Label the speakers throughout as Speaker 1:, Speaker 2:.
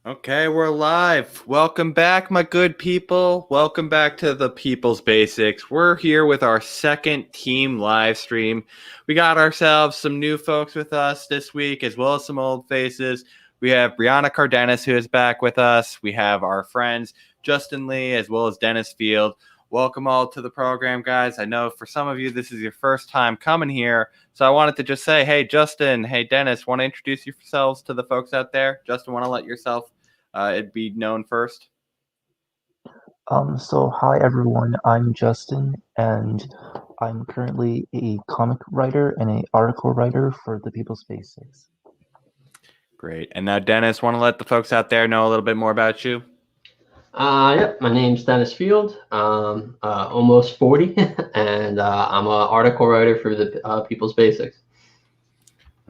Speaker 1: Okay, we're live. Welcome back, my good people. Welcome back to the People's Basics. We're here with our second team live stream. We got ourselves some new folks with us this week, as well as some old faces. We have Brianna Cardenas, who is back with us. We have our friends Justin Lee, as well as Dennis Field. Welcome all to the program, guys. I know for some of you, this is your first time coming here. So I wanted to just say, hey, Justin, hey, Dennis, want to introduce yourselves to the folks out there? Justin, want to let yourself it'd be known first?
Speaker 2: So hi everyone, I'm Justin, and I'm currently a comic writer and a article writer for the People's Basics.
Speaker 1: Great. And now, Dennis, want to let the folks out there know a little bit more about you?
Speaker 3: Yep, my name's Dennis Field. Almost 40, and I'm an article writer for the People's Basics.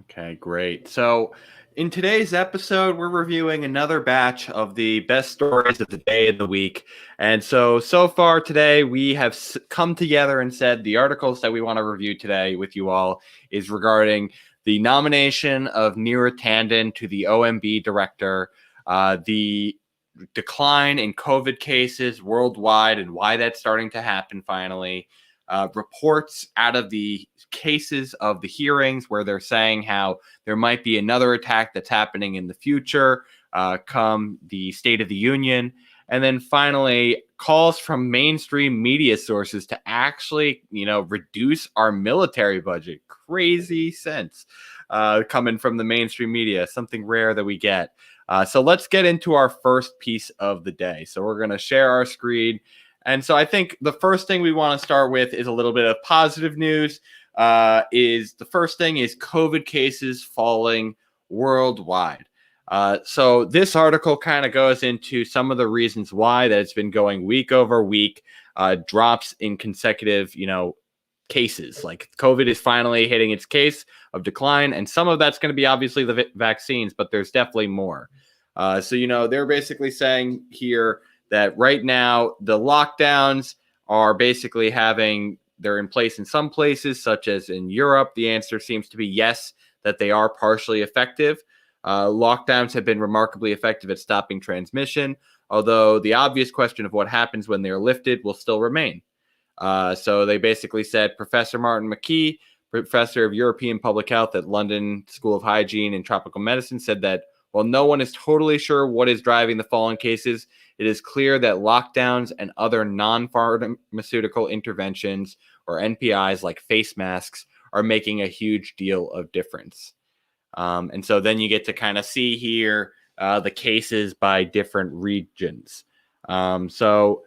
Speaker 1: Okay, great. So, in today's episode, we're reviewing another batch of the best stories of the day and the week. And so far today, we have come together and said the articles that we want to review today with you all is regarding the nomination of Neera Tanden to the OMB director, the decline in COVID cases worldwide and why that's starting to happen finally. Reports out of the cases of the hearings where they're saying how there might be another attack that's happening in the future come the State of the Union. And then finally, calls from mainstream media sources to actually, reduce our military budget. Crazy sense coming from the mainstream media, something rare that we get. So let's get into our first piece of the day. So we're going to share our screen. And so I think the first thing we want to start with is a little bit of positive news. Is the first thing is COVID cases falling worldwide. So this article kind of goes into some of the reasons why that it's been going week over week, drops in consecutive, cases. Like COVID is finally hitting its case of decline, and some of that's going to be obviously the vaccines, but there's definitely more. So they're basically saying here that right now the lockdowns are basically they're in place in some places, such as in Europe. The answer seems to be yes, that they are partially effective. Lockdowns have been remarkably effective at stopping transmission, although the obvious question of what happens when they're lifted will still remain. So they basically said Professor Martin McKee, professor of European Public Health at London School of Hygiene and Tropical Medicine, said that while no one is totally sure what is driving the fall in cases, it is clear that lockdowns and other non-pharmaceutical interventions, or NPIs, like face masks, are making a huge deal of difference. And so then you get to kind of see here the cases by different regions. Before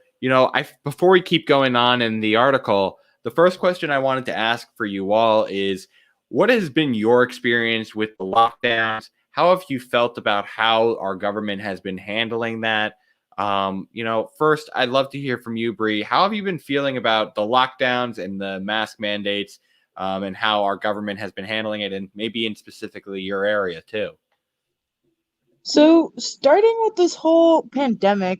Speaker 1: we keep going on in the article, the first question I wanted to ask for you all is, what has been your experience with the lockdowns? How have you felt about how our government has been handling that? First, I'd love to hear from you, Bree. How have you been feeling about the lockdowns and the mask mandates, and how our government has been handling it, and maybe in specifically your area too?
Speaker 4: So, starting with this whole pandemic,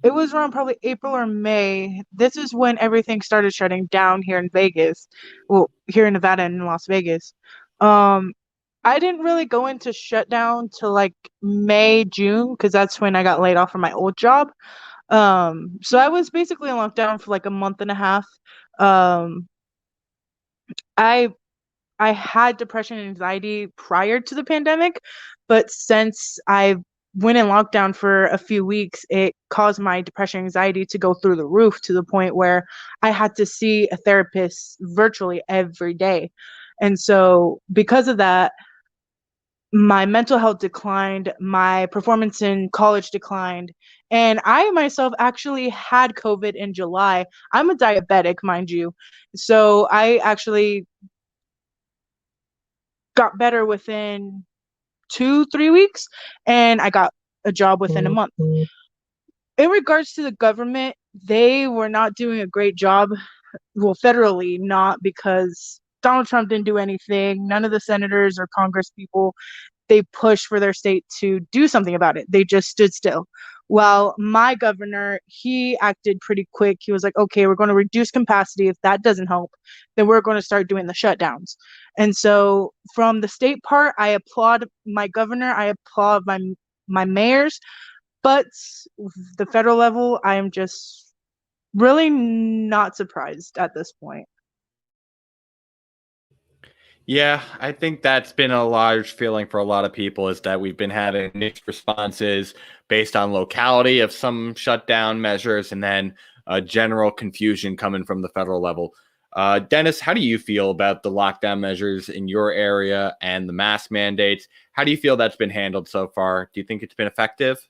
Speaker 4: it was around probably April or May. This is when everything started shutting down here in Vegas. Well, here in Nevada and in Las Vegas. Um, I didn't really go into shutdown till like May, June, because that's when I got laid off from my old job. So I was basically in lockdown for like a month and a half. Um, I I had depression and anxiety prior to the pandemic, but since I went in lockdown for a few weeks, it caused my depression and anxiety to go through the roof to the point where I had to see a therapist virtually every day. And so, because of that, my mental health declined, my performance in college declined, and I myself actually had COVID in July. I'm a diabetic, mind you. So, I actually got better within 2, 3 weeks, and I got a job within a month. In regards to the government, they were not doing a great job. Well, federally, not, because Donald Trump didn't do anything. None of the senators or Congress people, they pushed for their state to do something about it. They just stood still. Well, my governor, he acted pretty quick. He was like, okay, we're going to reduce capacity. If that doesn't help, then we're going to start doing the shutdowns. And so from the state part, I applaud my governor. I applaud my mayors, but the federal level, I am just really not surprised at this point.
Speaker 1: Yeah, I think that's been a large feeling for a lot of people is that we've been having mixed responses based on locality of some shutdown measures and then general confusion coming from the federal level. Dennis, how do you feel about the lockdown measures in your area and the mask mandates? How do you feel that's been handled so far? Do you think it's been effective?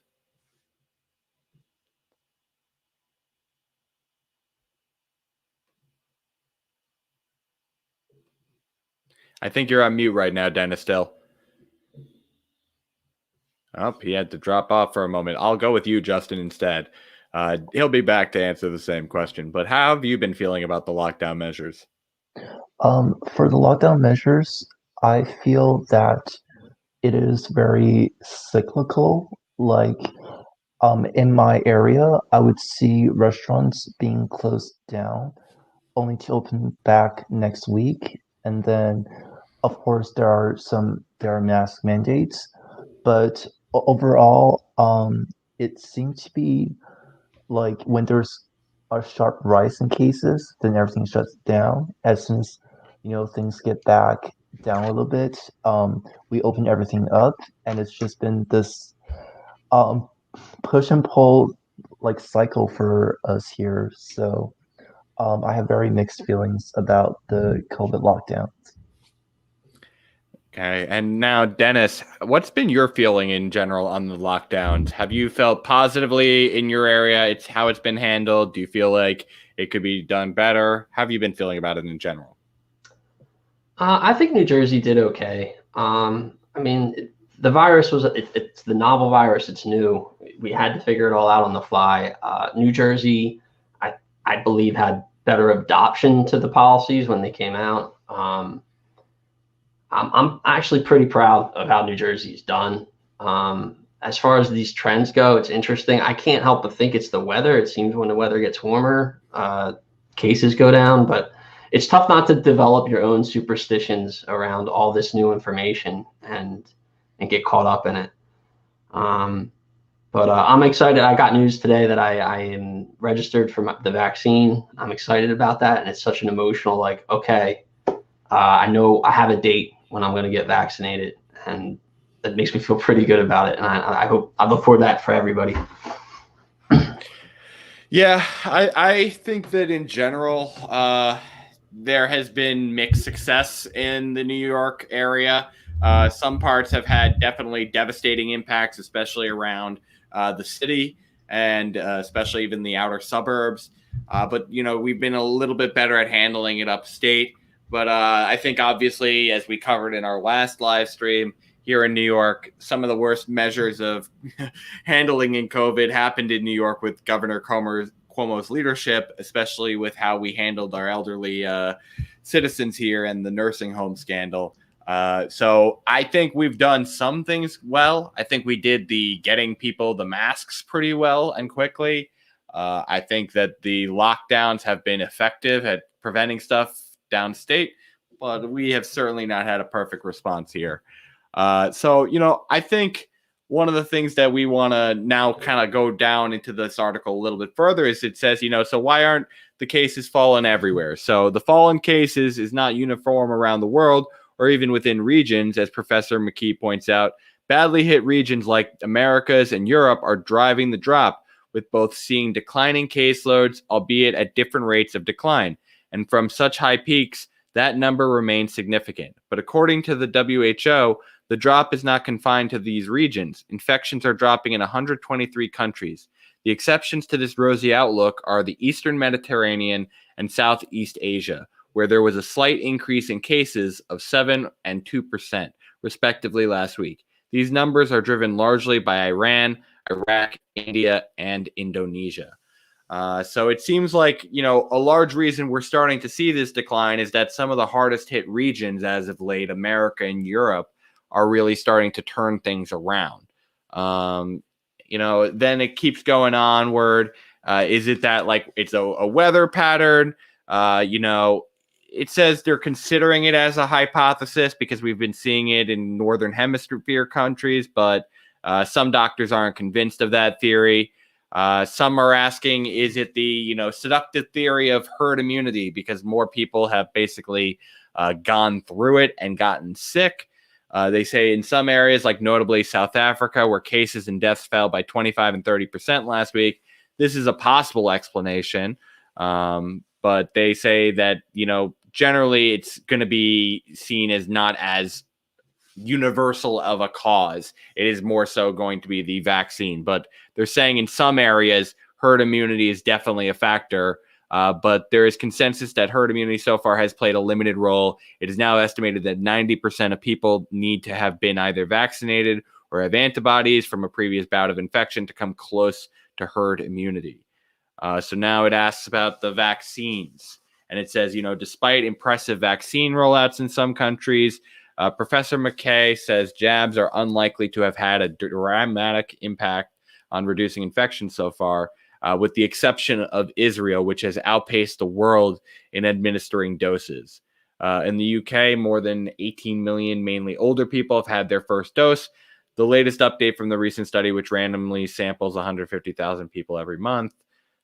Speaker 1: I think you're on mute right now, Dennis, still. Oh, he had to drop off for a moment. I'll go with you, Justin, instead. He'll be back to answer the same question. But how have you been feeling about the lockdown measures?
Speaker 2: For the lockdown measures, I feel that it is very cyclical. Like, in my area, I would see restaurants being closed down only to open back next week. And then, of course, there are mask mandates, but overall, it seems to be like when there's a sharp rise in cases, then everything shuts down. As soon as things get back down a little bit, we open everything up, and it's just been this um, push and pull like cycle for us here. So I have very mixed feelings about the COVID lockdown.
Speaker 1: Okay. And now, Dennis, what's been your feeling in general on the lockdowns? Have you felt positively in your area? It's how it's been handled. Do you feel like it could be done better? How have you been feeling about it in general?
Speaker 3: I think New Jersey did okay. I mean, the virus it's the novel virus. It's new. We had to figure it all out on the fly. New Jersey, I believe, had better adoption to the policies when they came out. I'm actually pretty proud of how New Jersey's done. As far as these trends go, it's interesting. I can't help but think it's the weather. It seems when the weather gets warmer, cases go down, but it's tough not to develop your own superstitions around all this new information and get caught up in it. But I'm excited. I got news today that I am registered for the vaccine. I'm excited about that, and it's such an emotional, like, okay, I know I have a date when I'm going to get vaccinated, and that makes me feel pretty good about it. And I look forward to that for everybody.
Speaker 1: Yeah, I think that in general, there has been mixed success in the New York area. Some parts have had definitely devastating impacts, especially around the city and especially even the outer suburbs. But, we've been a little bit better at handling it upstate. But I think obviously, as we covered in our last live stream here in New York, some of the worst measures of handling in COVID happened in New York with Governor Cuomo's leadership, especially with how we handled our elderly citizens here and the nursing home scandal. So I think we've done some things well. I think we did the getting people the masks pretty well and quickly. I think that the lockdowns have been effective at preventing stuff downstate, but we have certainly not had a perfect response here. So, I think one of the things that we want to now kind of go down into this article a little bit further is it says, so why aren't the cases falling everywhere? So the fall in cases is not uniform around the world or even within regions, as Professor McKee points out. Badly hit regions like Americas and Europe are driving the drop, with both seeing declining caseloads, albeit at different rates of decline. And from such high peaks, that number remains significant. But according to the WHO, the drop is not confined to these regions. Infections are dropping in 123 countries. The exceptions to this rosy outlook are the Eastern Mediterranean and Southeast Asia, where there was a slight increase in cases of 7% and 2%, respectively, last week. These numbers are driven largely by Iran, Iraq, India, and Indonesia. So it seems like, a large reason we're starting to see this decline is that some of the hardest hit regions as of late, America and Europe, are really starting to turn things around. Then it keeps going onward. Is it that like it's a weather pattern? It says they're considering it as a hypothesis because we've been seeing it in Northern Hemisphere countries, but Some doctors aren't convinced of that theory. Some are asking, is it the seductive theory of herd immunity because more people have basically gone through it and gotten sick? They say in some areas, like notably South Africa, where cases and deaths fell by 25 and 30% last week, this is a possible explanation. But they say that, generally it's going to be seen as not as universal of a cause. It is more so going to be the vaccine. But they're saying in some areas, herd immunity is definitely a factor. But there is consensus that herd immunity so far has played a limited role. It is now estimated that 90% of people need to have been either vaccinated or have antibodies from a previous bout of infection to come close to herd immunity. So now it asks about the vaccines. And it says, despite impressive vaccine rollouts in some countries, Professor McKay says jabs are unlikely to have had a dramatic impact on reducing infections so far, with the exception of Israel, which has outpaced the world in administering doses. In the UK, more than 18 million, mainly older people, have had their first dose. The latest update from the recent study, which randomly samples 150,000 people every month,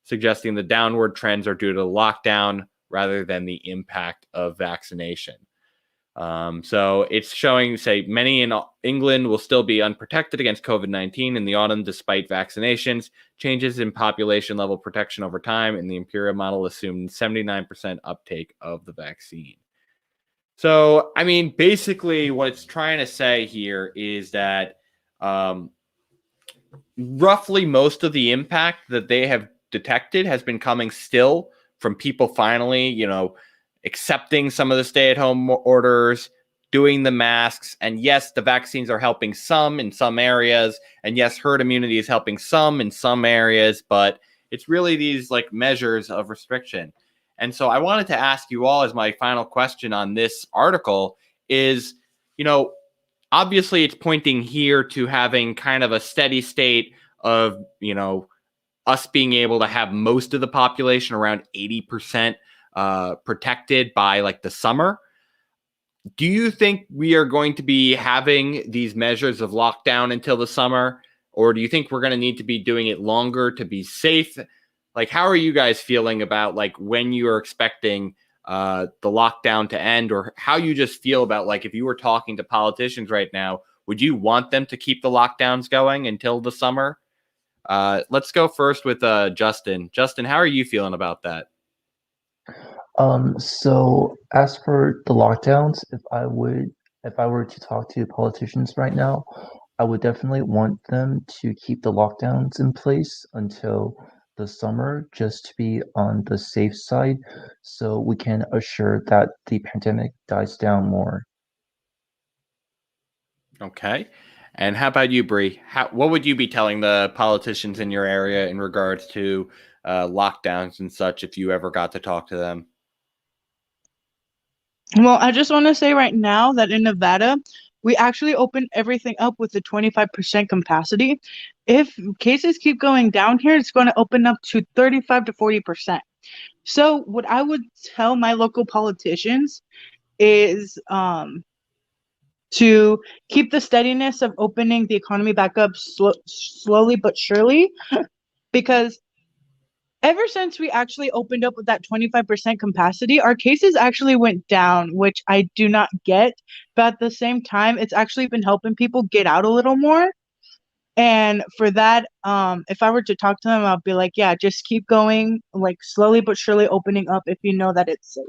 Speaker 1: suggesting the downward trends are due to lockdown rather than the impact of vaccination. So it's showing, say, many in England will still be unprotected against COVID-19 in the autumn despite vaccinations. Changes in population level protection over time in the Imperial model assumed 79% uptake of the vaccine. So, I mean, basically what it's trying to say here is that roughly most of the impact that they have detected has been coming still from people finally, accepting some of the stay-at-home orders, doing the masks. And yes, the vaccines are helping some in some areas. And yes, herd immunity is helping some in some areas. But it's really these measures of restriction. And so I wanted to ask you all, as my final question on this article is, obviously it's pointing here to having kind of a steady state of, us being able to have most of the population, around 80%, protected by the summer. Do you think we are going to be having these measures of lockdown until the summer? Or do you think we're going to need to be doing it longer to be safe? How are you guys feeling about when you are expecting the lockdown to end, or how you just feel about if you were talking to politicians right now, would you want them to keep the lockdowns going until the summer? Let's go first with Justin. Justin, how are you feeling about that?
Speaker 2: So as for the lockdowns, if I were to talk to politicians right now, I would definitely want them to keep the lockdowns in place until the summer, just to be on the safe side, so we can assure that the pandemic dies down more.
Speaker 1: Okay. And how about you, Bree? What would you be telling the politicians in your area in regards to lockdowns and such if you ever got to talk to them?
Speaker 4: Well, I just want to say right now that in Nevada, we actually opened everything up with the 25% capacity. If cases keep going down here, it's going to open up to 35 to 40%. So what I would tell my local politicians is to keep the steadiness of opening the economy back up slowly but surely, because ever since we actually opened up with that 25% capacity, our cases actually went down, which I do not get. But at the same time, it's actually been helping people get out a little more. And for that, if I were to talk to them, I'll be like, yeah, just keep going, slowly but surely opening up if you know that it's safe.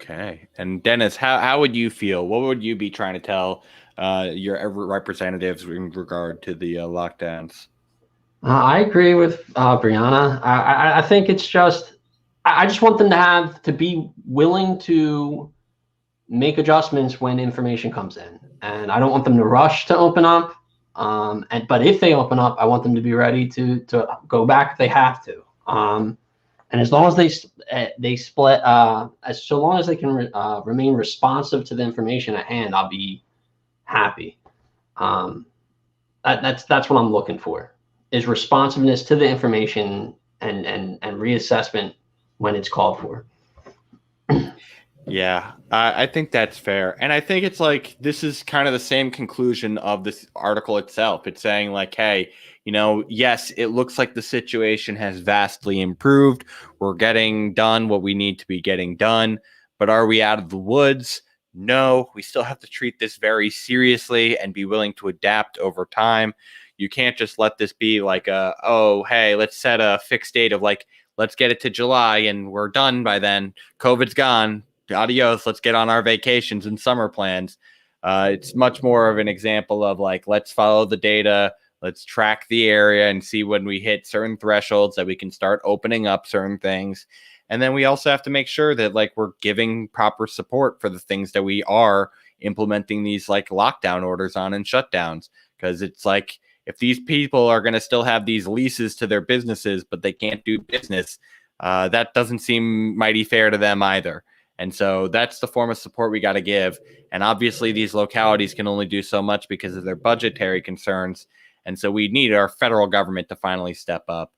Speaker 1: Okay. And Dennis, how would you feel? What would you be trying to tell your representatives in regard to the lockdowns?
Speaker 3: I agree with Brianna. I think it's just, I just want them to be willing to make adjustments when information comes in. And I don't want them to rush to open up. But if they open up, I want them to be ready to go back if they have to. And as long as they split, so long as they can remain responsive to the information at hand, I'll be happy. That's what I'm looking for, is responsiveness to the information and reassessment when it's called for.
Speaker 1: Yeah, I think that's fair. And I think it's like this is kind of the same conclusion of this article itself. It's saying, like, hey, yes, it looks like the situation has vastly improved. We're getting done what we need to be getting done. But are we out of the woods? No, we still have to treat this very seriously and be willing to adapt over time. You can't just let this be like oh, hey, let's set a fixed date of like, let's get it to July and we're done by then. COVID's gone, adios, let's get on our vacations and summer plans. It's much more of an example of like, let's follow the data, let's track the area and see when we hit certain thresholds that we can start opening up certain things. And then we also have to make sure that like we're giving proper support for the things that we are implementing these like lockdown orders on and shutdowns. Because it's like, if these people are going to still have these leases to their businesses, but they can't do business, that doesn't seem mighty fair to them either. And so that's the form of support we got to give. And obviously, these localities can only do so much because of their budgetary concerns. And so we need our federal government to finally step up.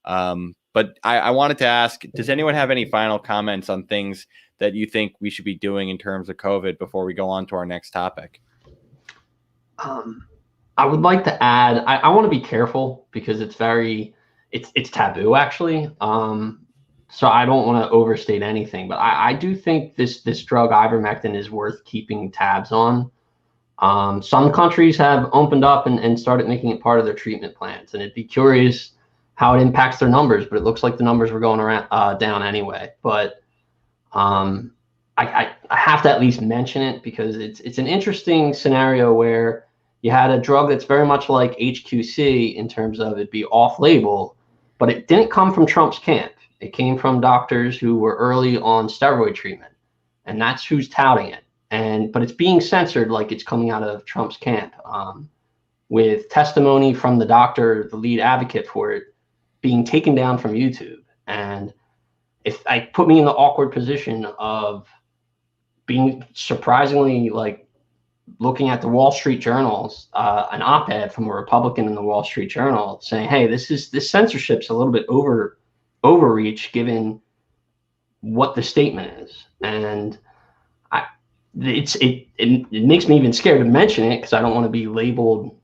Speaker 1: But I wanted to ask, does anyone have any final comments on things that you think we should be doing in terms of COVID before we go on to our next topic?
Speaker 3: I would like to add, I want to be careful because it's taboo actually. So I don't want to overstate anything, but I do think this drug ivermectin is worth keeping tabs on. Some countries have opened up and started making it part of their treatment plans, and it'd be curious how it impacts their numbers, but it looks like the numbers were going around down anyway. But I have to at least mention it because it's an interesting scenario where you had a drug that's very much like HQC in terms of it be off-label, but it didn't come from Trump's camp. It came from doctors who were early on steroid treatment, and that's who's touting it. But it's being censored like it's coming out of Trump's camp, with testimony from the doctor, the lead advocate for it, being taken down from YouTube. And if I put me in the awkward position of being surprisingly like looking at the Wall Street Journal's an op-ed from a Republican in the Wall Street Journal saying, "Hey, this censorship's a little bit overreach given what the statement is," and it makes me even scared to mention it because I don't want to be labeled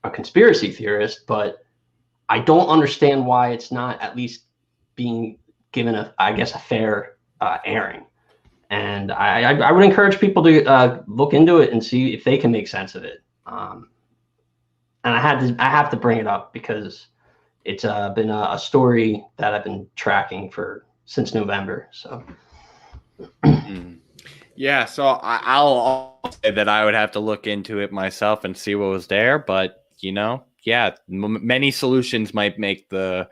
Speaker 3: a conspiracy theorist, but I don't understand why it's not at least being given a fair airing. And I would encourage people to look into it and see if they can make sense of it. And I have to bring it up because it's been a story that I've been tracking since November. So.
Speaker 1: Yeah, so I'll say that I would have to look into it myself and see what was there. But, many solutions might make the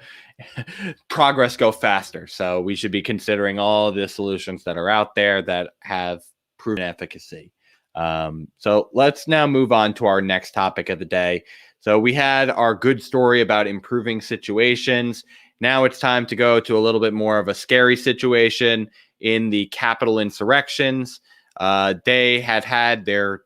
Speaker 1: progress go faster. So we should be considering all the solutions that are out there that have proven efficacy. So let's now move on to our next topic of the day. So we had our good story about improving situations. Now it's time to go to a little bit more of a scary situation in the Capitol insurrections. They had their,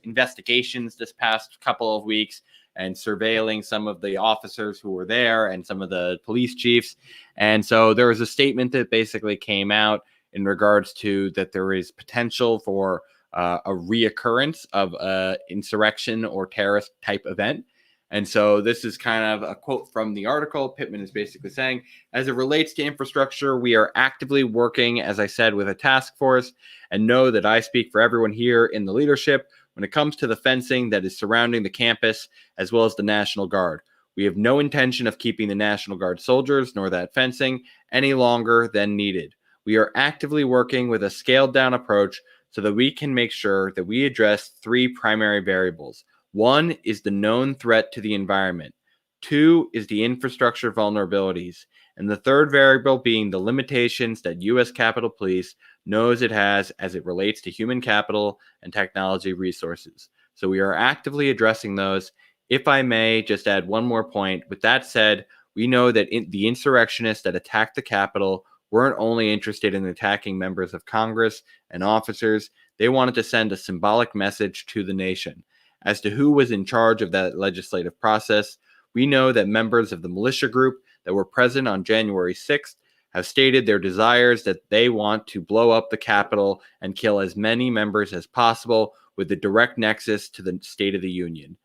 Speaker 1: investigations this past couple of weeks and surveilling some of the officers who were there and some of the police chiefs. And so there was a statement that basically came out in regards to that there is potential for a reoccurrence of an insurrection or terrorist type event. And so this is kind of a quote from the article. Pittman is basically saying, as it relates to infrastructure, we are actively working, as I said, with a task force, and know that I speak for everyone here in the leadership when it comes to the fencing that is surrounding the campus, as well as the National Guard. We have no intention of keeping the National Guard soldiers nor that fencing any longer than needed. We are actively working with a scaled-down approach so that we can make sure that we address three primary variables. One is the known threat to the environment. Two is the infrastructure vulnerabilities. And the third variable being the limitations that U.S. Capitol Police knows it has as it relates to human capital and technology resources. So we are actively addressing those. If I may just add one more point. With that said, we know that the insurrectionists that attacked the Capitol weren't only interested in attacking members of Congress and officers. They wanted to send a symbolic message to the nation. As to who was in charge of that legislative process, we know that members of the militia group that were present on January 6th have stated their desires that they want to blow up the Capitol and kill as many members as possible with a direct nexus to the State of the Union,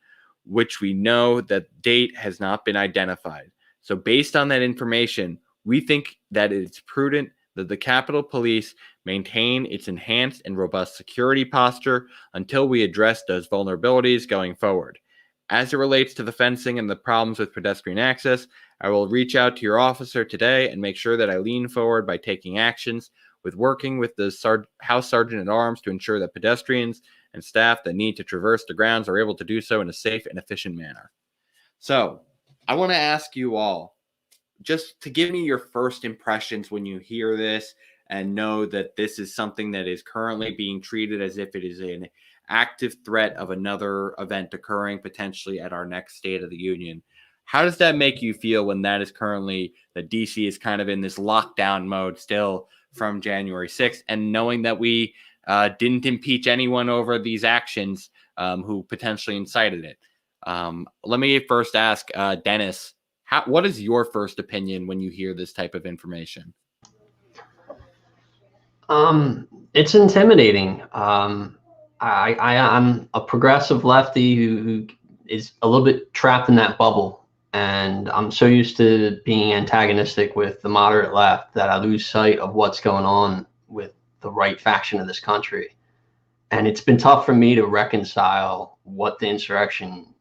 Speaker 1: which we know that date has not been identified. So based on that information, we think that it's prudent that the Capitol Police maintain its enhanced and robust security posture until we address those vulnerabilities going forward. As it relates to the fencing and the problems with pedestrian access, I will reach out to your officer today and make sure that I lean forward by taking actions with working with the House Sergeant at Arms to ensure that pedestrians and staff that need to traverse the grounds are able to do so in a safe and efficient manner. So, I want to ask you all just to give me your first impressions when you hear this and know that this is something that is currently being treated as if it is an active threat of another event occurring potentially at our next State of the Union. How does that make you feel when that is currently, that DC is kind of in this lockdown mode still from January 6th, and knowing that we didn't impeach anyone over these actions who potentially incited it? Let me first ask Dennis, what is your first opinion when you hear this type of information?
Speaker 3: It's intimidating. I'm a progressive lefty who is a little bit trapped in that bubble, and I'm so used to being antagonistic with the moderate left that I lose sight of what's going on with the right faction of this country. And it's been tough for me to reconcile what the insurrection,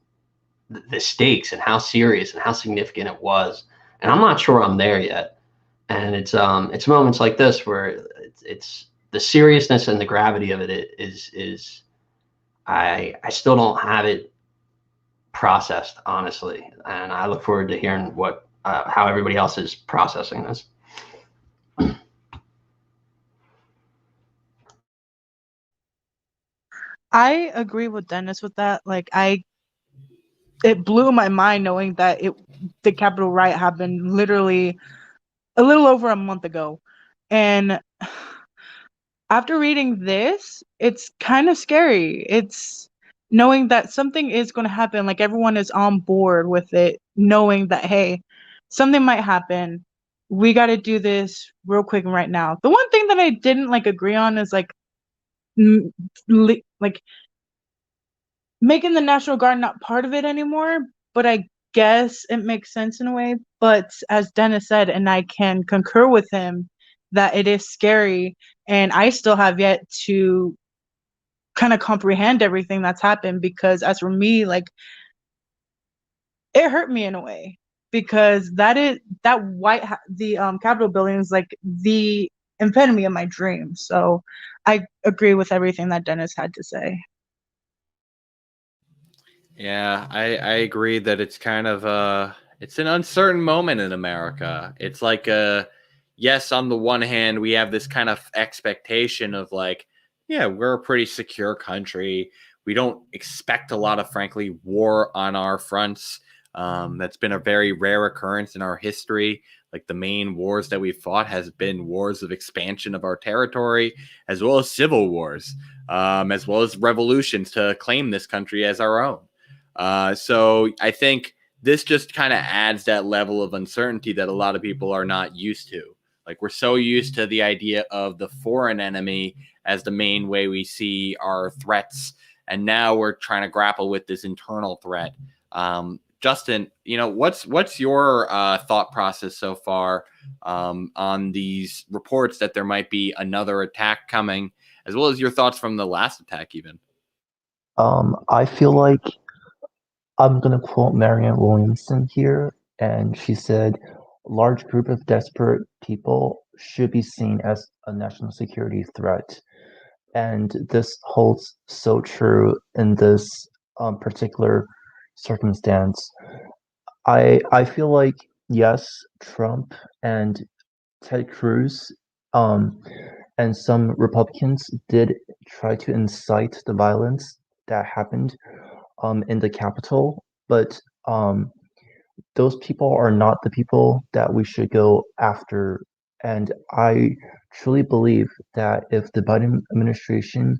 Speaker 3: the stakes, and how serious and how significant it was. And I'm not sure I'm there yet. And it's moments like this where it's the seriousness and the gravity of it is I still don't have it processed, honestly. And I look forward to hearing how everybody else is processing this.
Speaker 4: I agree with Dennis with that. Like, it blew my mind knowing that the Capitol riot happened literally a little over a month ago. And after reading this, it's kind of scary. It's knowing that something is going to happen, like everyone is on board with it, knowing that, hey, something might happen. We got to do this real quick and right now. The one thing that I didn't agree on is like making the National Guard not part of it anymore, but I guess it makes sense in a way. But as Dennis said, and I can concur with him, that it is scary, and I still have yet to kind of comprehend everything that's happened, because as for me, like, it hurt me in a way, because the Capitol building is like the epitome of my dream. So I agree with everything that Dennis had to say.
Speaker 1: Yeah, I agree that it's kind of it's an uncertain moment in America. It's like yes, on the one hand, we have this kind of expectation of like, yeah, we're a pretty secure country. We don't expect a lot of, frankly, war on our fronts. That's been a very rare occurrence in our history. Like, the main wars that we've fought has been wars of expansion of our territory, as well as civil wars, as well as revolutions to claim this country as our own. So I think this just kind of adds that level of uncertainty that a lot of people are not used to. Like, we're so used to the idea of the foreign enemy as the main way we see our threats, and now we're trying to grapple with this internal threat. Justin, what's your thought process so far on these reports that there might be another attack coming, as well as your thoughts from the last attack even?
Speaker 2: I feel like I'm going to quote Marianne Williamson here, and she said, "A large group of desperate people should be seen as a national security threat." And this holds so true in this particular circumstance. I feel like, yes, Trump and Ted Cruz and some Republicans did try to incite the violence that happened in the Capitol, but those people are not the people that we should go after. And I truly believe that if the Biden administration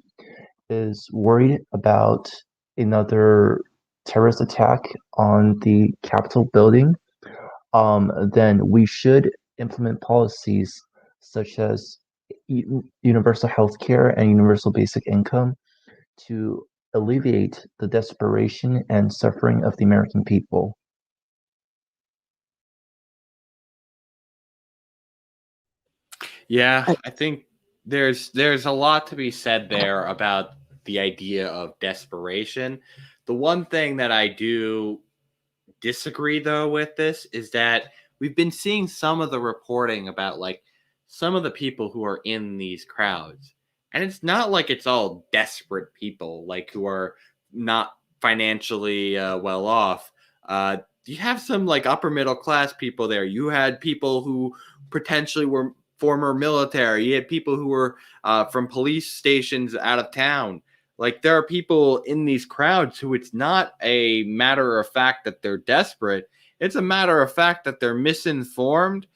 Speaker 2: is worried about another terrorist attack on the Capitol building, then we should implement policies such as universal health care and universal basic income to alleviate the desperation and suffering of the American people.
Speaker 1: Yeah, I think there's a lot to be said there about the idea of desperation. The one thing that I do disagree though with this is that we've been seeing some of the reporting about like some of the people who are in these crowds, and it's not like it's all desperate people like who are not financially well off. You have some like upper middle class people there. You had people who potentially were former military. You had people who were from police stations out of town. Like there are people in these crowds who it's not a matter of fact that they're desperate. It's a matter of fact that they're misinformed,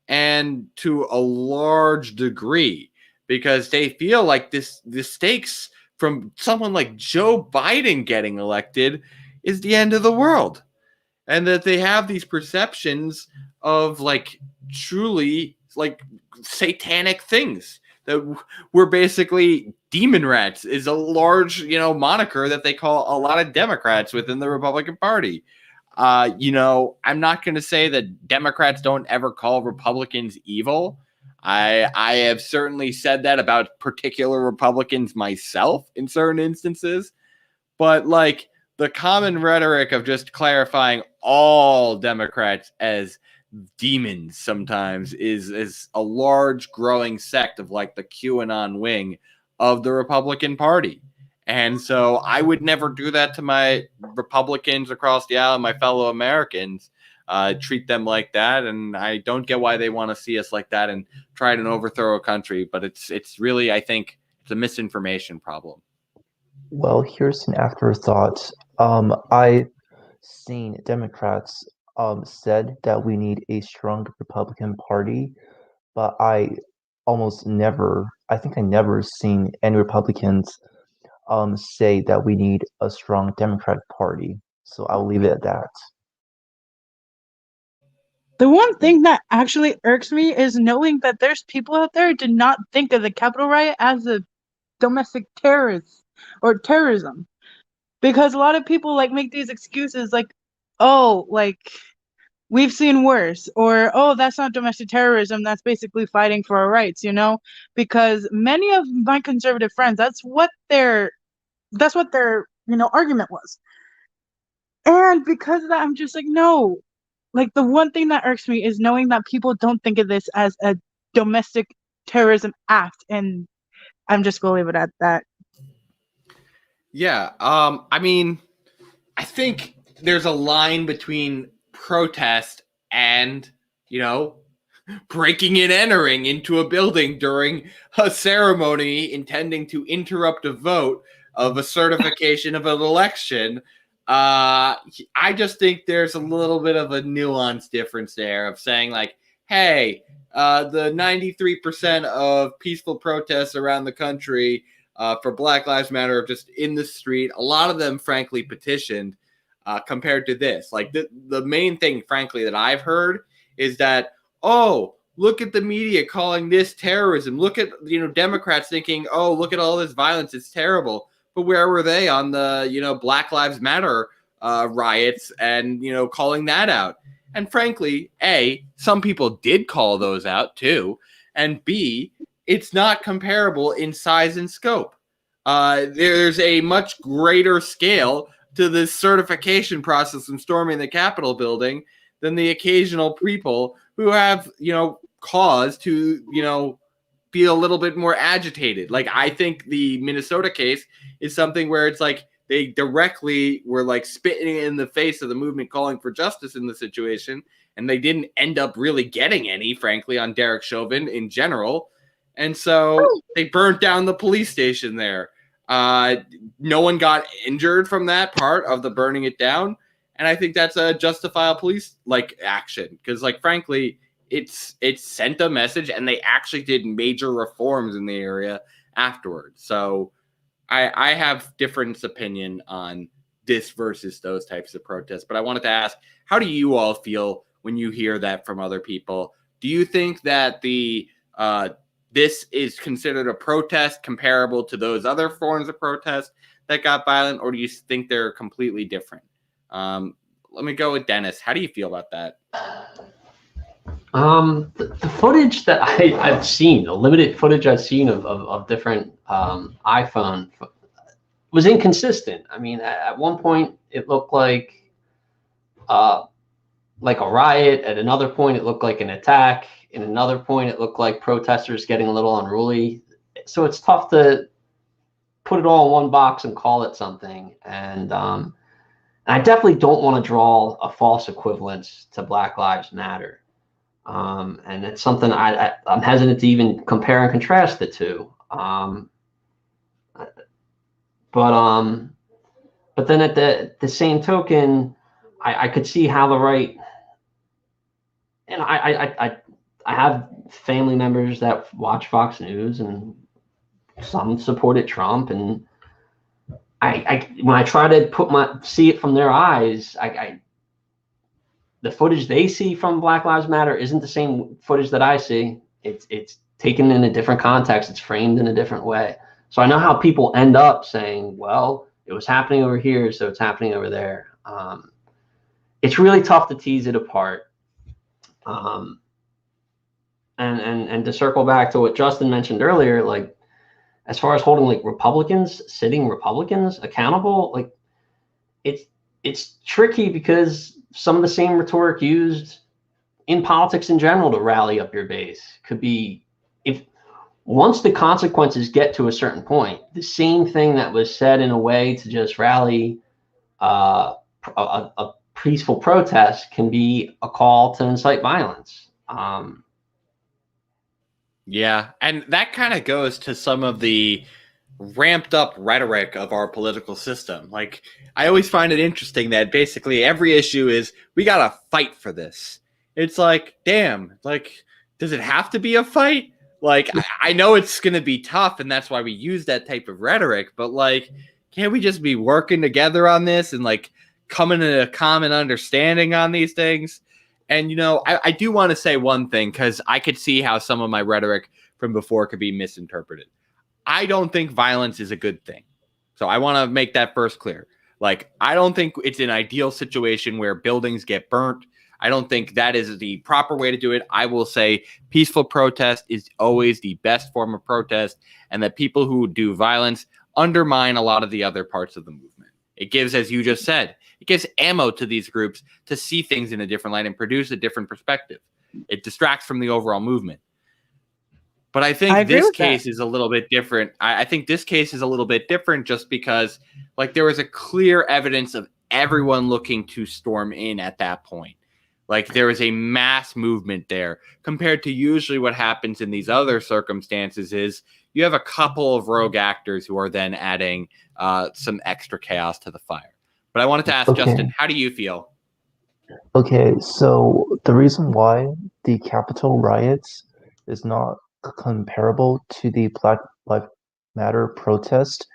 Speaker 1: and to a large degree, because they feel like the stakes from someone like Joe Biden getting elected is the end of the world. And that they have these perceptions of like truly like satanic things, that we're basically demon rats is a large, moniker that they call a lot of Democrats within the Republican Party. I'm not going to say that Democrats don't ever call Republicans evil. I have certainly said that about particular Republicans myself in certain instances, but like the common rhetoric of just clarifying all Democrats as demons sometimes is a large growing sect of like the QAnon wing of the Republican Party. And so I would never do that to my Republicans across the aisle, my fellow Americans, treat them like that. And I don't get why they want to see us like that and try and overthrow a country. But it's really, I think, it's a misinformation problem.
Speaker 2: Well, here's an afterthought. I seen Democrats said that we need a strong Republican Party, but I think I never seen any Republicans say that we need a strong Democratic Party. So I'll leave it at that.
Speaker 4: The one thing that actually irks me is knowing that there's people out there who did not think of the Capitol riot as a domestic terrorist or terrorism. Because a lot of people like make these excuses like, oh, like we've seen worse, or oh, that's not domestic terrorism, that's basically fighting for our rights, because many of my conservative friends, that's what their argument was. And because of that, I'm just like, no. Like the one thing that irks me is knowing that people don't think of this as a domestic terrorism act, and I'm just gonna leave it at that.
Speaker 1: Yeah, I mean, I think there's a line between protest and, breaking and entering into a building during a ceremony intending to interrupt a vote of a certification of an election. I just think there's a little bit of a nuance difference there of saying like, hey, the 93% of peaceful protests around the country for Black Lives Matter are just in the street. A lot of them, frankly, petitioned compared to this. Like the main thing, frankly, that I've heard is that, oh, look at the media calling this terrorism. Look at, Democrats thinking, oh, look at all this violence. It's terrible. But where were they on the, Black Lives Matter riots and, calling that out? And frankly, A, some people did call those out too. And B, it's not comparable in size and scope. There's a much greater scale to this certification process and storming the Capitol building than the occasional people who have, cause to, be a little bit more agitated. Like, I think the Minnesota case is something where it's like they directly were like spitting in the face of the movement calling for justice in the situation, and they didn't end up really getting any, frankly, on Derek Chauvin in general. And so they burnt down the police station there. No one got injured from that part of the burning it down. And I think that's a justifiable police like action because, like, frankly, it's sent a message, and they actually did major reforms in the area afterwards. So I have different opinion on this versus those types of protests. But I wanted to ask, how do you all feel when you hear that from other people? Do you think that this is considered a protest comparable to those other forms of protest that got violent, or do you think they're completely different? Let me go with Dennis. How do you feel about that?
Speaker 3: The footage that I've seen, the limited footage I've seen of different iPhone was inconsistent. I mean, at one point it looked like a riot. At another point, it looked like an attack. In another point, it looked like protesters getting a little unruly. So it's tough to put it all in one box and call it something. And I definitely don't want to draw a false equivalence to Black Lives Matter. And it's something I'm hesitant to even compare and contrast the two. But then at the same token, I could see how the right, and I have family members that watch Fox News, and some supported Trump, and when I try to see it from their eyes, the footage they see from Black Lives Matter isn't the same footage that I see. It's taken in a different context. It's framed in a different way. So I know how people end up saying, well, it was happening over here, so it's happening over there. It's really tough to tease it apart. And to circle back to what Justin mentioned earlier, like as far as holding sitting Republicans accountable, like it's tricky because some of the same rhetoric used in politics in general to rally up your base could be, if once the consequences get to a certain point, the same thing that was said in a way to just rally a peaceful protest can be a call to incite violence.
Speaker 1: Yeah, and that kind of goes to some of the ramped up rhetoric of our political system. Like, I always find it interesting that basically every issue is, we got to fight for this. It's like, damn, like, does it have to be a fight? Like, I know it's going to be tough, and that's why we use that type of rhetoric, but like, can't we just be working together on this and like coming to a common understanding on these things? And, you know, I do want to say one thing, because I could see how some of my rhetoric from before could be misinterpreted. I don't think violence is a good thing. So I want to make that first clear. Like, I don't think it's an ideal situation where buildings get burnt. I don't think that is the proper way to do it. I will say peaceful protest is always the best form of protest, and that people who do violence undermine a lot of the other parts of the movement. It gives, as you just said, it gives ammo to these groups to see things in a different light and produce a different perspective. It distracts from the overall movement. But I think this case is a little bit different. I think this case is a little bit different just because, like, there was a clear evidence of everyone looking to storm in at that point. Like, there was a mass movement there compared to usually what happens in these other circumstances is you have a couple of rogue actors who are then adding some extra chaos to the fire. But I wanted to ask Justin, how do you feel?
Speaker 2: Okay, so the reason why the Capitol riots is not comparable to the Black Lives Matter protest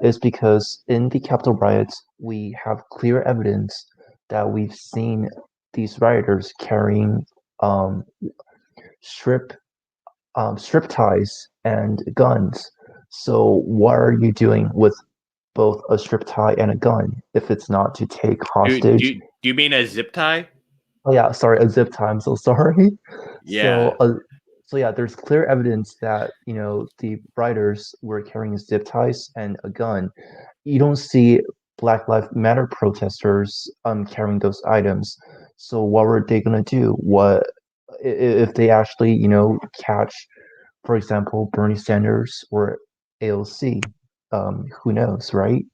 Speaker 2: is because in the Capitol riots, we have clear evidence that we've seen these rioters carrying strip ties and guns. So what are you doing with both a strip tie and a gun if it's not to take hostage?
Speaker 1: Do you mean a zip tie?
Speaker 2: Oh yeah, sorry, a zip tie. I'm so sorry.
Speaker 1: Yeah.
Speaker 2: So yeah, there's clear evidence that, you know, the rioters were carrying zip ties and a gun. You don't see Black Lives Matter protesters carrying those items. So what were they gonna do? What if they actually, you know, catch, for example, Bernie Sanders or AOC? Who knows, right?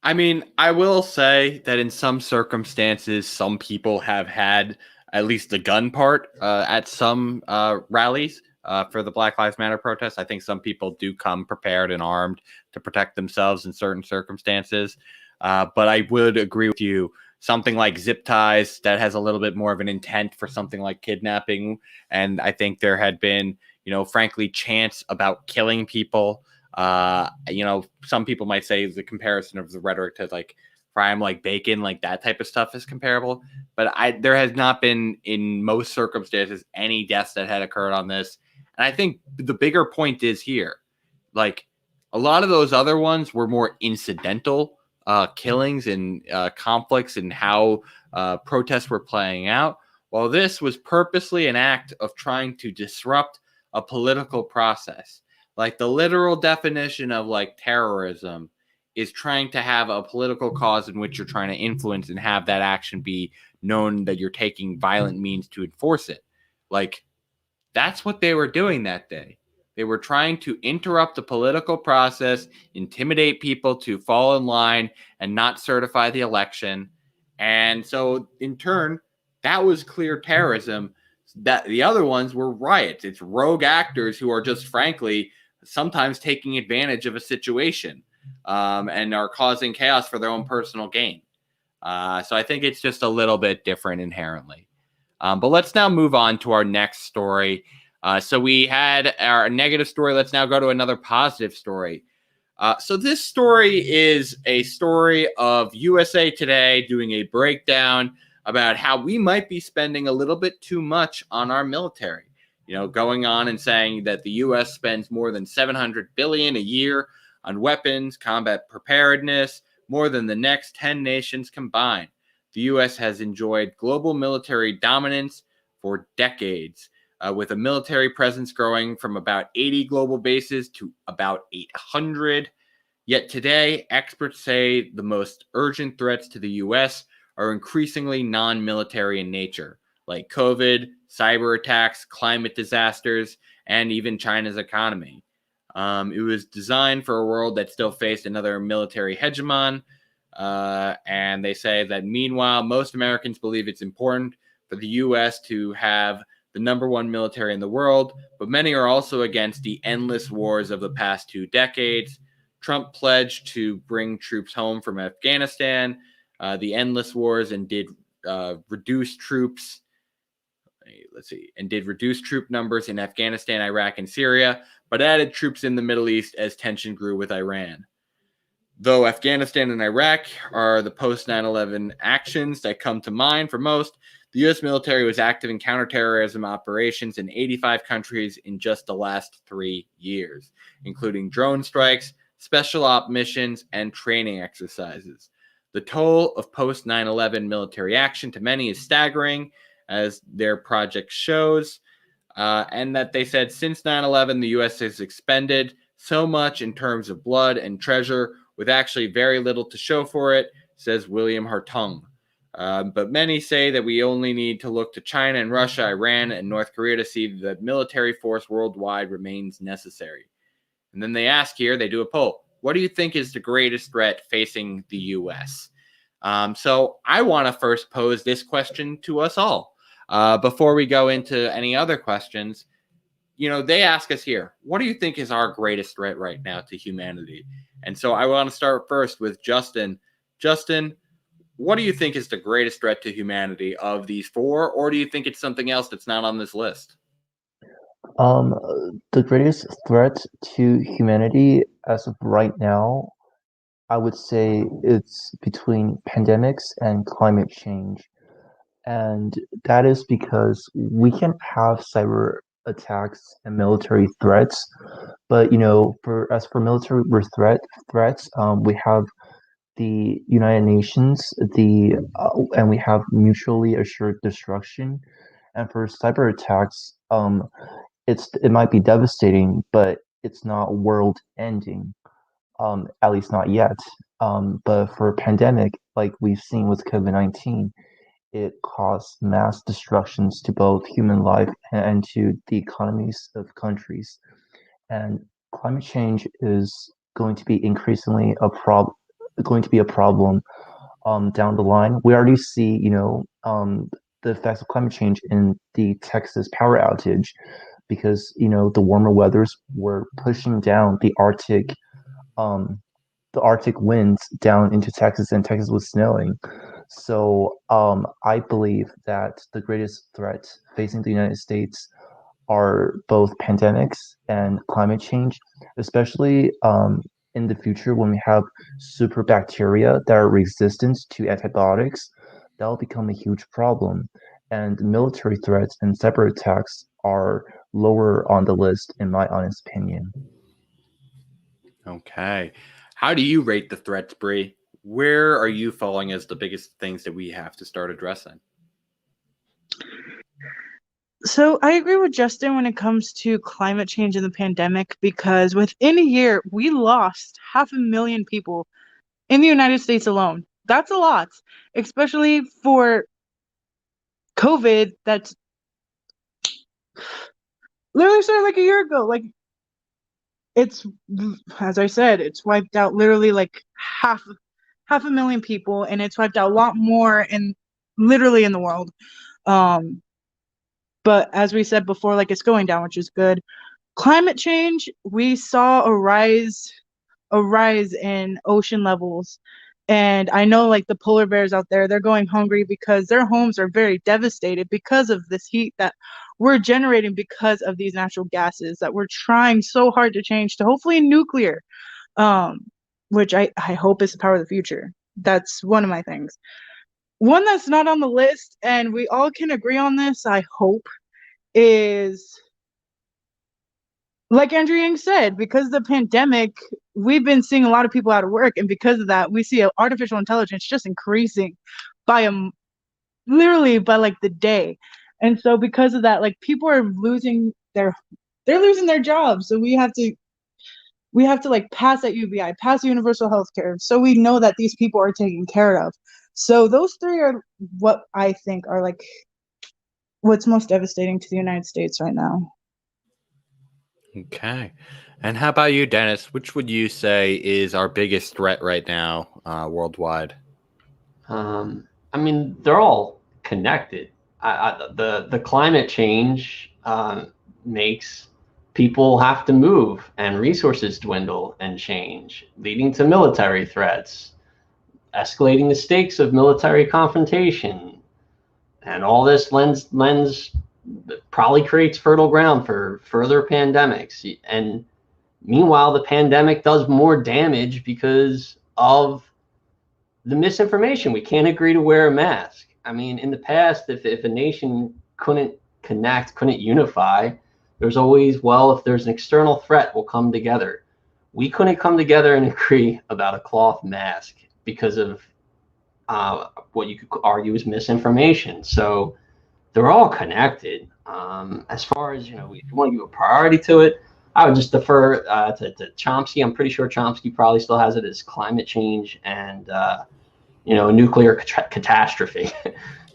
Speaker 1: I mean, I will say that in some circumstances, some people have had at least the gun part at some rallies for the Black Lives Matter protests. I think some people do come prepared and armed to protect themselves in certain circumstances. But I would agree with you. Something like zip ties, that has a little bit more of an intent for something like kidnapping. And I think there had been, you know, frankly, chants about killing people. You know, some people might say the comparison of the rhetoric to like crime like bacon, like that type of stuff is comparable. But there has not been, in most circumstances, any deaths that had occurred on this. And I think the bigger point is here, like a lot of those other ones were more incidental killings and conflicts and how protests were playing out, while this was purposely an act of trying to disrupt a political process. Like the literal definition of like terrorism is trying to have a political cause in which you're trying to influence and have that action be known that you're taking violent means to enforce it. Like that's what they were doing that day. They were trying to interrupt the political process, intimidate people to fall in line and not certify the election. And so, in turn, that was clear terrorism. That the other ones were riots. It's rogue actors who are just, frankly, sometimes taking advantage of a situation and are causing chaos for their own personal gain. So I think it's just a little bit different inherently. But let's now move on to our next story. So we had our negative story. Let's now go to another positive story. So this story is a story of USA Today doing a breakdown about how we might be spending a little bit too much on our military. You know, going on and saying that the U.S. spends more than $700 billion a year on weapons, combat preparedness, more than the next 10 nations combined. The U.S. has enjoyed global military dominance for decades, with a military presence growing from about 80 global bases to about 800. Yet today, experts say the most urgent threats to the U.S. are increasingly non-military in nature, like COVID, cyber attacks, climate disasters, and even China's economy. It was designed for a world that still faced another military hegemon. And they say that meanwhile, most Americans believe it's important for the U.S. to have the number one military in the world, but many are also against the endless wars of the past 2 decades. Trump pledged to bring troops home from Afghanistan, the endless wars, and did reduce troops. Did reduce troop numbers in Afghanistan, Iraq, and Syria, but added troops in the Middle East as tension grew with Iran. Though Afghanistan and Iraq are the post 9/11 actions that come to mind for most, the U.S. military was active in counterterrorism operations in 85 countries in just the last 3 years, including drone strikes, special op missions, and training exercises. The toll of post 9/11 military action to many is staggering, as their project shows, and that they said since 9/11, the U.S. has expended so much in terms of blood and treasure with actually very little to show for it, says William Hartung. But many say that we only need to look to China and Russia, Iran, and North Korea to see that military force worldwide remains necessary. And then they ask here, they do a poll, what do you think is the greatest threat facing the U.S.? So I want to first pose this question to us all. Before we go into any other questions, you know, they ask us here, what do you think is our greatest threat right now to humanity? And so I want to start first with Justin. Justin, what do you think is the greatest threat to humanity of these 4, or do you think it's something else that's not on this list?
Speaker 2: The greatest threat to humanity as of right now, I would say it's between pandemics and climate change. And that is because we can have cyber attacks and military threats, but you know, as for military threats, we have the United Nations, and we have mutually assured destruction. And for cyber attacks, it might be devastating, but it's not world ending. At least not yet. But for a pandemic, like we've seen with COVID-19, it caused mass destructions to both human life and to the economies of countries. And climate change is going to be increasingly going to be a problem down the line. We already see, you know, the effects of climate change in the Texas power outage, because you know the warmer weathers were pushing down the Arctic winds down into Texas, and Texas was snowing. So I believe that the greatest threats facing the United States are both pandemics and climate change, especially in the future when we have super bacteria that are resistant to antibiotics, that will become a huge problem. And military threats and cyber attacks are lower on the list, in my honest opinion.
Speaker 1: Okay. How do you rate the threats, Bree? Where are you falling as the biggest things that we have to start addressing?
Speaker 4: So I agree with Justin when it comes to climate change and the pandemic, because within a year, we lost 500,000 people in the United States alone. That's a lot, especially for COVID that's literally started like a year ago. Like, it's, as I said, it's wiped out literally like half a million people, and it's wiped out a lot more in literally in the world. Um, but as we said before, like, it's going down, which is good. Climate change, we saw a rise in ocean levels. And I know, like, the polar bears out there, they're going hungry because their homes are very devastated because of this heat that we're generating because of these natural gases that we're trying so hard to change to hopefully nuclear, um, which I hope is the power of the future. That's one of my things. One that's not on the list, and we all can agree on this, I hope, is like Andrew Yang said, because of the pandemic, we've been seeing a lot of people out of work, and because of that, we see artificial intelligence just increasing by literally by like the day. And so because of that, like, people are losing they're losing their jobs. So we have to like pass that UBI, pass universal health care, so we know that these people are taken care of. So those three are what I think are like what's most devastating to the United States right now.
Speaker 1: Okay. And how about you, Dennis? Which would you say is our biggest threat right now, worldwide?
Speaker 3: I mean, they're all connected. The climate change makes people have to move, and resources dwindle and change, leading to military threats, escalating the stakes of military confrontation, and all this lens probably creates fertile ground for further pandemics. And meanwhile, the pandemic does more damage because of the misinformation. We can't agree to wear a mask. I mean, in the past, if a nation couldn't connect, couldn't unify, there's always, well, if there's an external threat, we'll come together. We couldn't come together and agree about a cloth mask because of what you could argue is misinformation. So they're all connected. As far as, if you want to give a priority to it, I would just defer to Chomsky. I'm pretty sure Chomsky probably still has it as climate change and nuclear catastrophe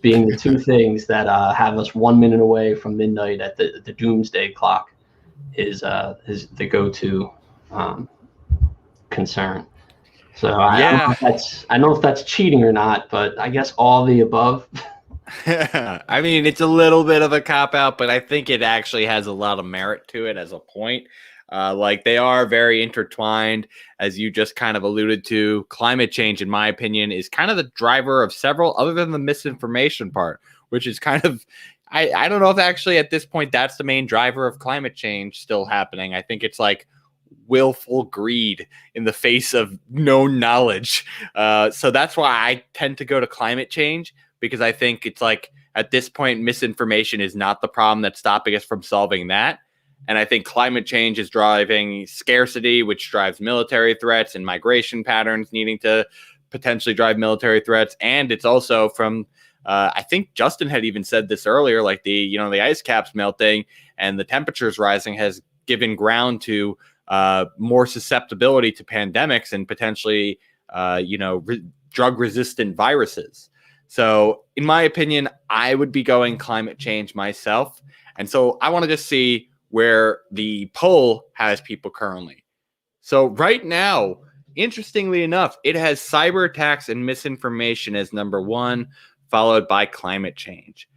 Speaker 3: being the two things that have us 1 minute away from midnight at the doomsday clock is the go-to concern. So
Speaker 1: Yeah.
Speaker 3: I don't know if that's cheating or not, but I guess all the above.
Speaker 1: I mean, it's a little bit of a cop out, but I think it actually has a lot of merit to it as a point. Like, they are very intertwined, as you just kind of alluded to. Climate change, in my opinion, is kind of the driver of several, other than the misinformation part, which is kind of, I don't know if actually at this point that's the main driver of climate change still happening. I think it's like willful greed in the face of known knowledge. So that's why I tend to go to climate change, because I think it's like at this point, misinformation is not the problem that's stopping us from solving that. And I think climate change is driving scarcity, which drives military threats and migration patterns needing to potentially drive military threats. And it's also from, I think Justin had even said this earlier, like the ice caps melting and the temperatures rising has given ground to more susceptibility to pandemics and potentially, drug-resistant viruses. So in my opinion, I would be going climate change myself. And so I want to just see where the poll has people currently. So right now, interestingly enough, it has cyber attacks and misinformation as number one, followed by climate change.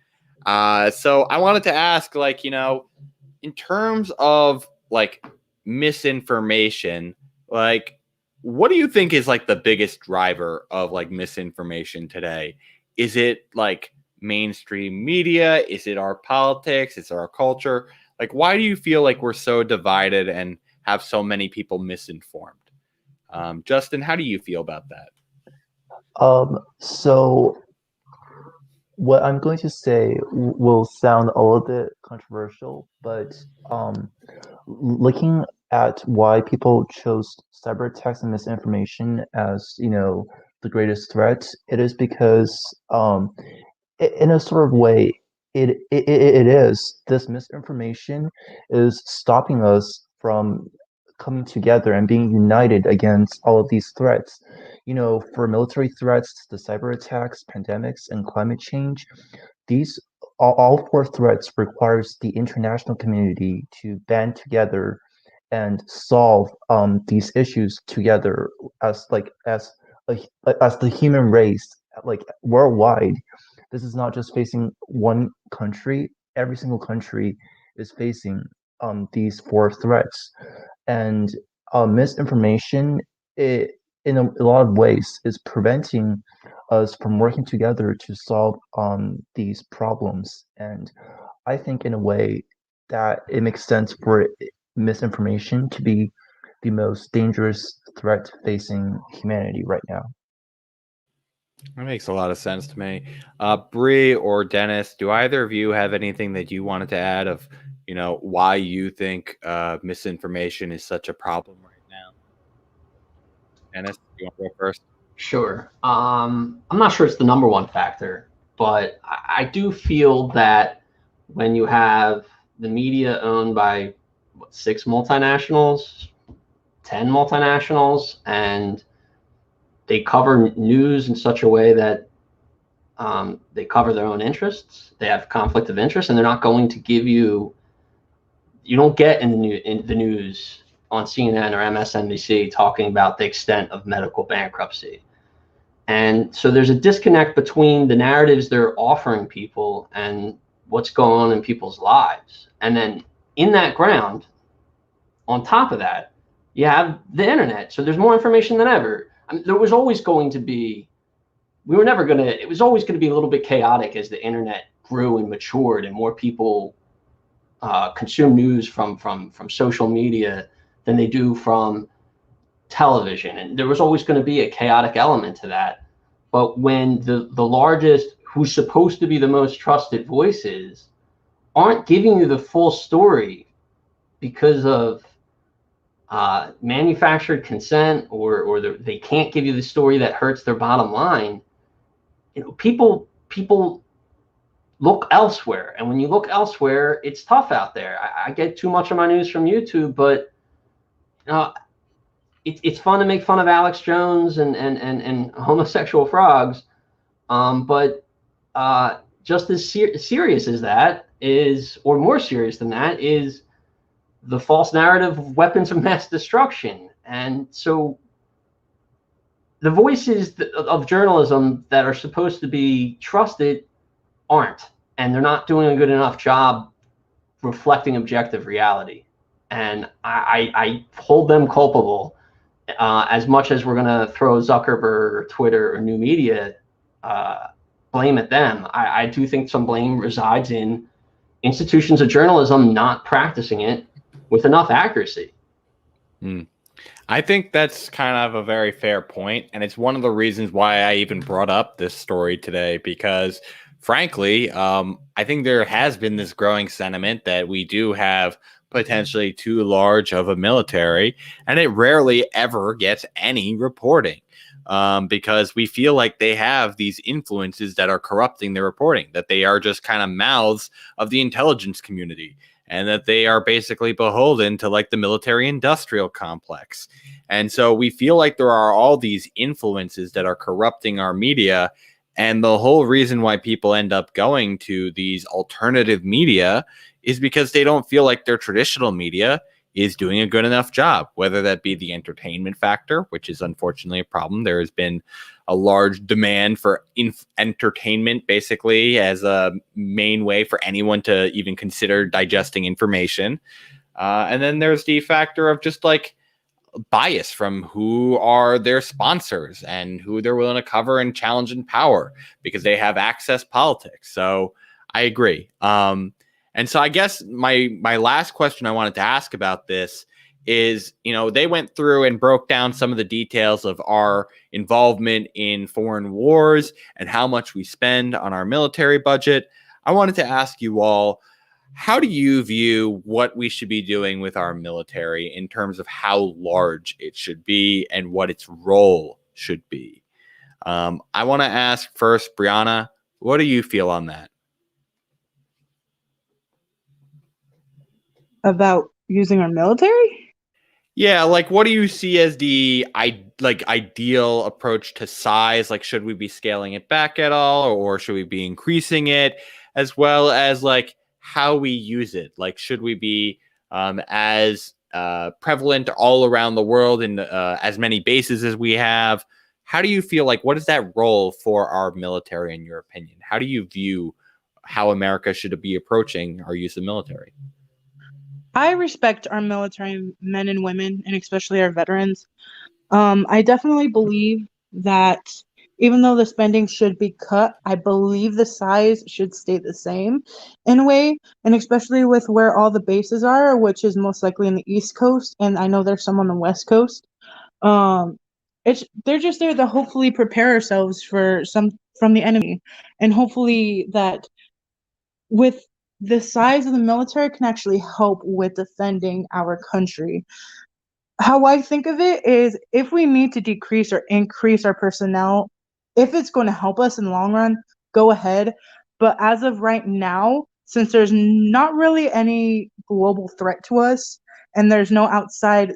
Speaker 1: So I wanted to ask, in terms of misinformation, what do you think is the biggest driver of misinformation today? Is it mainstream media? Is it our politics? Is it our culture? Why do you feel like we're so divided and have so many people misinformed? Justin, how do you feel about that?
Speaker 2: So what I'm going to say will sound a little bit controversial, but looking at why people chose cyber attacks and misinformation as, the greatest threat, it is because, in a sort of way, it is. This misinformation is stopping us from coming together and being united against all of these threats. For military threats, the cyber attacks, pandemics, and climate change, these all four threats requires the international community to band together and solve these issues together as like a, as the human race, like worldwide. This is not just facing one country. Every single country is facing these four threats, and misinformation, in a lot of ways, is preventing us from working together to solve these problems. And I think, in a way, that it makes sense for misinformation to be the most dangerous threat facing humanity right now.
Speaker 1: That makes a lot of sense to me. Bree or Dennis, do either of you have anything that you wanted to add of, why you think misinformation is such a problem right now? Dennis, you want to go first?
Speaker 3: Sure. I'm not sure it's the number one factor, but I do feel that when you have the media owned by 6 multinationals, 10 multinationals, and they cover news in such a way that they cover their own interests, they have conflict of interest, and they're not going to give you don't get in the news on CNN or MSNBC talking about the extent of medical bankruptcy. And so there's a disconnect between the narratives they're offering people and what's going on in people's lives. And then in that ground, on top of that, you have the internet. So there's more information than ever. I mean, there was always going to be, it was always going to be a little bit chaotic as the internet grew and matured and more people consume news from social media than they do from television. And there was always going to be a chaotic element to that. But when the largest, who's supposed to be the most trusted voices, aren't giving you the full story because of manufactured consent, or they can't give you the story that hurts their bottom line, people look elsewhere. And when you look elsewhere, it's tough out there. I get too much of my news from YouTube, but it's fun to make fun of Alex Jones and homosexual frogs. But just as serious as that is, or more serious than that, is the false narrative of weapons of mass destruction. And so the voices of journalism that are supposed to be trusted aren't, and they're not doing a good enough job reflecting objective reality. And I hold them culpable, as much as we're going to throw Zuckerberg or Twitter or new media blame at them. I do think some blame resides in institutions of journalism not practicing it with enough accuracy.
Speaker 1: I think that's kind of a very fair point, and it's one of the reasons why I even brought up this story today, because frankly, I think there has been this growing sentiment that we do have potentially too large of a military, and it rarely ever gets any reporting, because we feel like they have these influences that are corrupting their reporting, that they are just kind of mouths of the intelligence community, and that they are basically beholden to like the military industrial complex. And so we feel like there are all these influences that are corrupting our media. And the whole reason why people end up going to these alternative media is because they don't feel like their traditional media is doing a good enough job, whether that be the entertainment factor, which is unfortunately a problem. There has been a large demand for entertainment, basically, as a main way for anyone to even consider digesting information. And then there's the factor of just like bias from who are their sponsors and who they're willing to cover and challenge in power, because they have access politics. So I agree. And so I guess my last question I wanted to ask about this is, they went through and broke down some of the details of our involvement in foreign wars and how much we spend on our military budget. I wanted to ask you all, how do you view what we should be doing with our military in terms of how large it should be and what its role should be? I want to ask first, Brianna, what do you feel on that?
Speaker 4: About using our military?
Speaker 1: Yeah, like what do you see as the ideal approach to size? Like, should we be scaling it back at all, or should we be increasing it, as well as like how we use it? Like, should we be as prevalent all around the world in as many bases as we have? How do you feel like what is that role for our military in your opinion? How do you view how America should be approaching our use of military?
Speaker 4: I respect our military men and women, and especially our veterans. I definitely believe that even though the spending should be cut, I believe the size should stay the same in a way, and especially with where all the bases are, which is most likely in the East Coast, and I know there's some on the West Coast. Um, they're just there to hopefully prepare ourselves for some from the enemy, and hopefully that with the size of the military can actually help with defending our country. How I think of it is if we need to decrease or increase our personnel, if it's going to help us in the long run, go ahead. But as of right now, since there's not really any global threat to us and there's no outside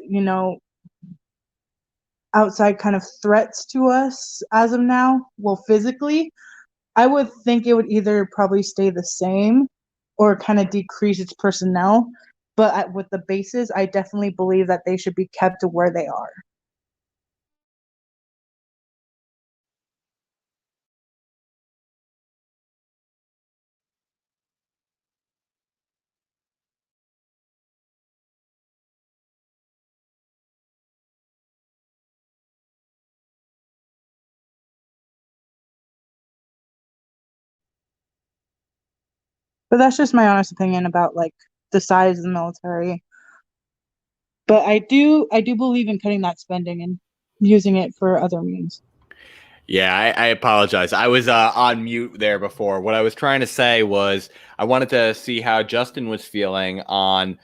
Speaker 4: kind of threats to us as of now, well, physically, I would think it would either probably stay the same or kind of decrease its personnel. But with the bases, I definitely believe that they should be kept to where they are. But that's just my honest opinion about like the size of the military. But I do believe in cutting that spending and using it for other means.
Speaker 1: Yeah, I apologize. I was on mute there before. What I was trying to say was I wanted to see how Justin was feeling on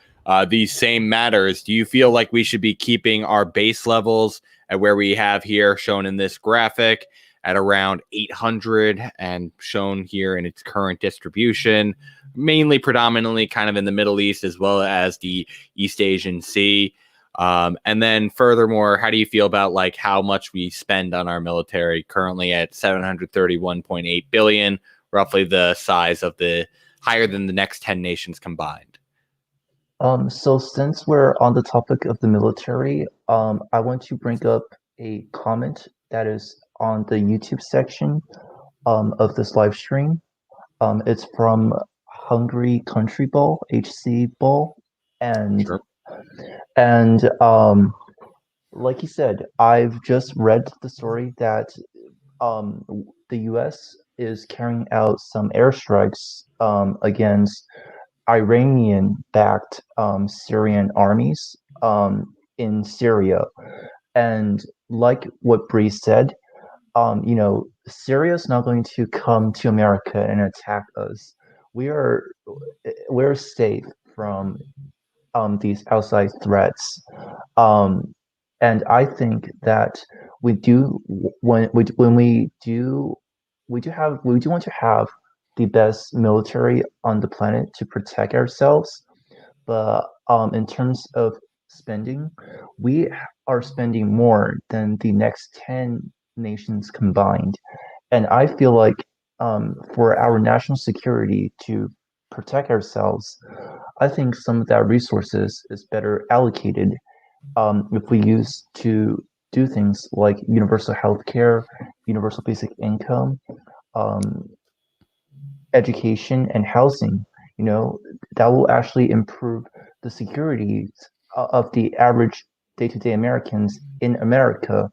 Speaker 1: these same matters. Do you feel like we should be keeping our base levels at where we have here shown in this graphic at around 800 and shown here in its current distribution, mainly predominantly kind of in the Middle East as well as the East Asian Sea? And then furthermore, how do you feel about like how much we spend on our military currently at 731.8 billion, roughly the size of the higher than the next 10 nations combined?
Speaker 2: So since we're on the topic of the military, I want to bring up a comment that is on the YouTube section of this live stream. It's from Hungry Country Bowl, HC Bowl, and
Speaker 1: Sure.
Speaker 2: and like you said, I've just read the story that um, the U.S. is carrying out some airstrikes against Iranian-backed Syrian armies in Syria. And like what Bree said, Syria is not going to come to America and attack us. We are we're safe from these outside threats. Um, and I think that we do when we do want to have the best military on the planet to protect ourselves. But in terms of spending, we are spending more than the next 10 nations combined. And I feel like for our national security to protect ourselves, I think some of that resources is better allocated if we use to do things like universal health care, universal basic income, um, education, and housing. You know, that will actually improve the security of the average day-to-day Americans in America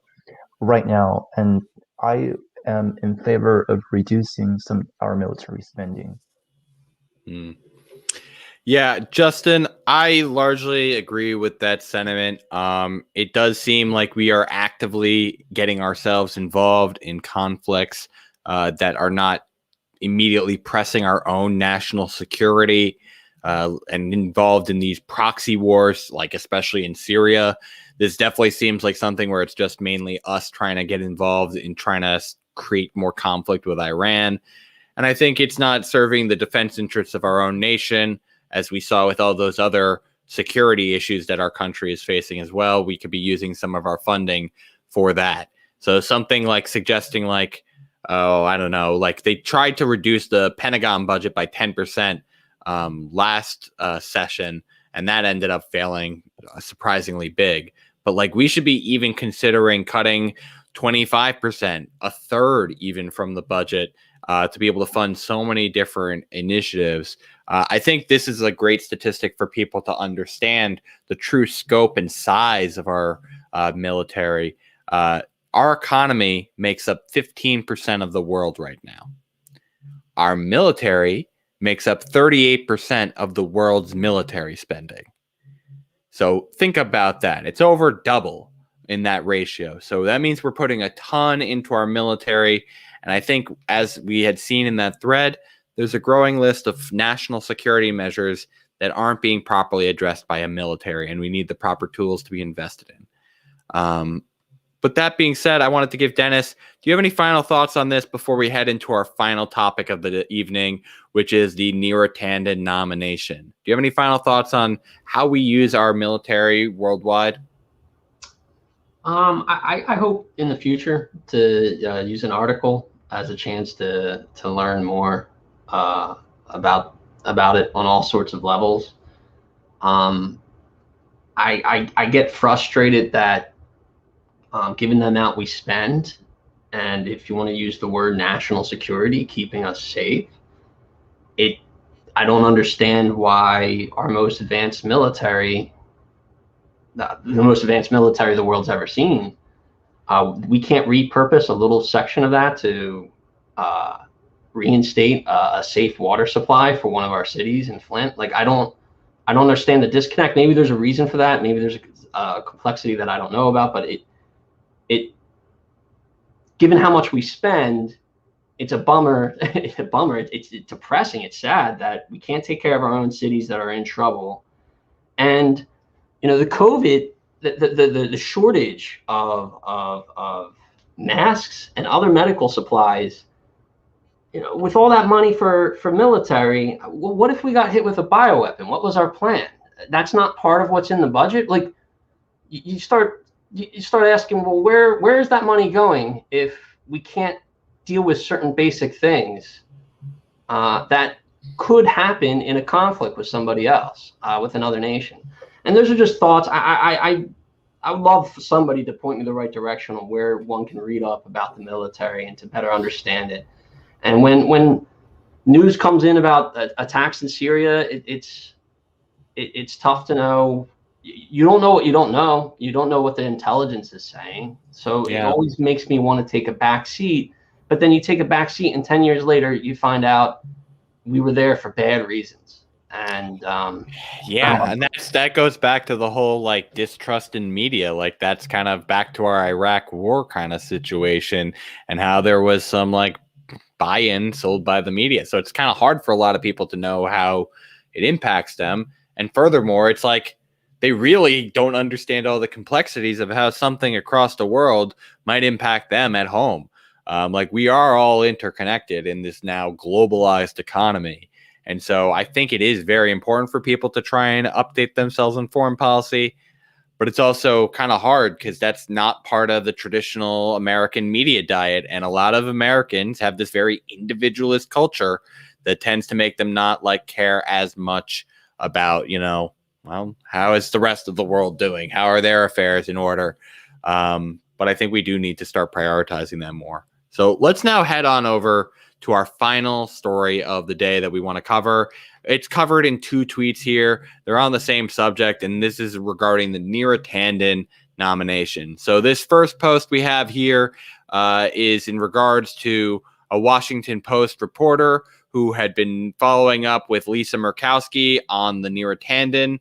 Speaker 2: right now. And I am in favor of reducing some our military spending.
Speaker 1: Mm. Yeah, Justin, I largely agree with that sentiment. It does seem like we are actively getting ourselves involved in conflicts that are not immediately pressing our own national security and involved in these proxy wars, like especially in Syria. This definitely seems like something where it's just mainly us trying to get involved in trying to create more conflict with Iran. And I think it's not serving the defense interests of our own nation, as we saw with all those other security issues that our country is facing as well. We could be using some of our funding for that. So something like suggesting like, oh, I don't know, like they tried to reduce the Pentagon budget by 10% last session, and that ended up failing surprisingly big. But like we should be even considering cutting 25%, a third even from the budget to be able to fund so many different initiatives. I think this is a great statistic for people to understand the true scope and size of our military. Our economy makes up 15% of the world right now. Our military makes up 38% of the world's military spending. So think about that. It's over double in that ratio. So that means we're putting a ton into our military. And I think, as we had seen in that thread, there's a growing list of national security measures that aren't being properly addressed by a military, and we need the proper tools to be invested in. But that being said, I wanted to give Dennis, do you have any final thoughts on this before we head into our final topic of the evening, which is the Neera Tanden nomination? Do you have any final thoughts on how we use our military worldwide?
Speaker 3: I hope in the future to use an article as a chance to learn more about it on all sorts of levels. I get frustrated that given the amount we spend, and if you want to use the word national security, keeping us safe, I don't understand why our most advanced military, the most advanced military the world's ever seen, we can't repurpose a little section of that to reinstate a safe water supply for one of our cities in Flint. Like, I don't understand the disconnect. Maybe there's a reason for that. Maybe there's a complexity that I don't know about, but given how much we spend, it's a bummer. It's a bummer. It's depressing. It's sad that we can't take care of our own cities that are in trouble. And, the COVID, the shortage of masks and other medical supplies, with all that money for military, what if we got hit with a bioweapon? What was our plan? That's not part of what's in the budget. Like, you start asking, well, where is that money going if we can't deal with certain basic things that could happen in a conflict with somebody else, with another nation? And those are just thoughts. I would love for somebody to point me the right direction on where one can read up about the military and to better understand it. And when news comes in about attacks in Syria, it's tough to know. You don't know what you don't know. You don't know what the intelligence is saying. So It always makes me want to take a back seat. But then you take a back seat, and 10 years later, you find out we were there for bad reasons. And
Speaker 1: and that goes back to the whole like distrust in media. Like, that's kind of back to our Iraq war kind of situation, and how there was some like buy-in sold by the media. So it's kind of hard for a lot of people to know how it impacts them. And furthermore, it's like they really don't understand all the complexities of how something across the world might impact them at home. Like, we are all interconnected in this now globalized economy. And so I think it is very important for people to try and update themselves in foreign policy. But it's also kind of hard because that's not part of the traditional American media diet. And a lot of Americans have this very individualist culture that tends to make them not like care as much about, well, how is the rest of the world doing? How are their affairs in order? But I think we do need to start prioritizing them more. So let's now head on over to our final story of the day that we want to cover. It's covered in 2 tweets here. They're on the same subject, and this is regarding the Neera Tanden nomination. So this first post we have here is in regards to a Washington Post reporter who had been following up with Lisa Murkowski on the Neera Tanden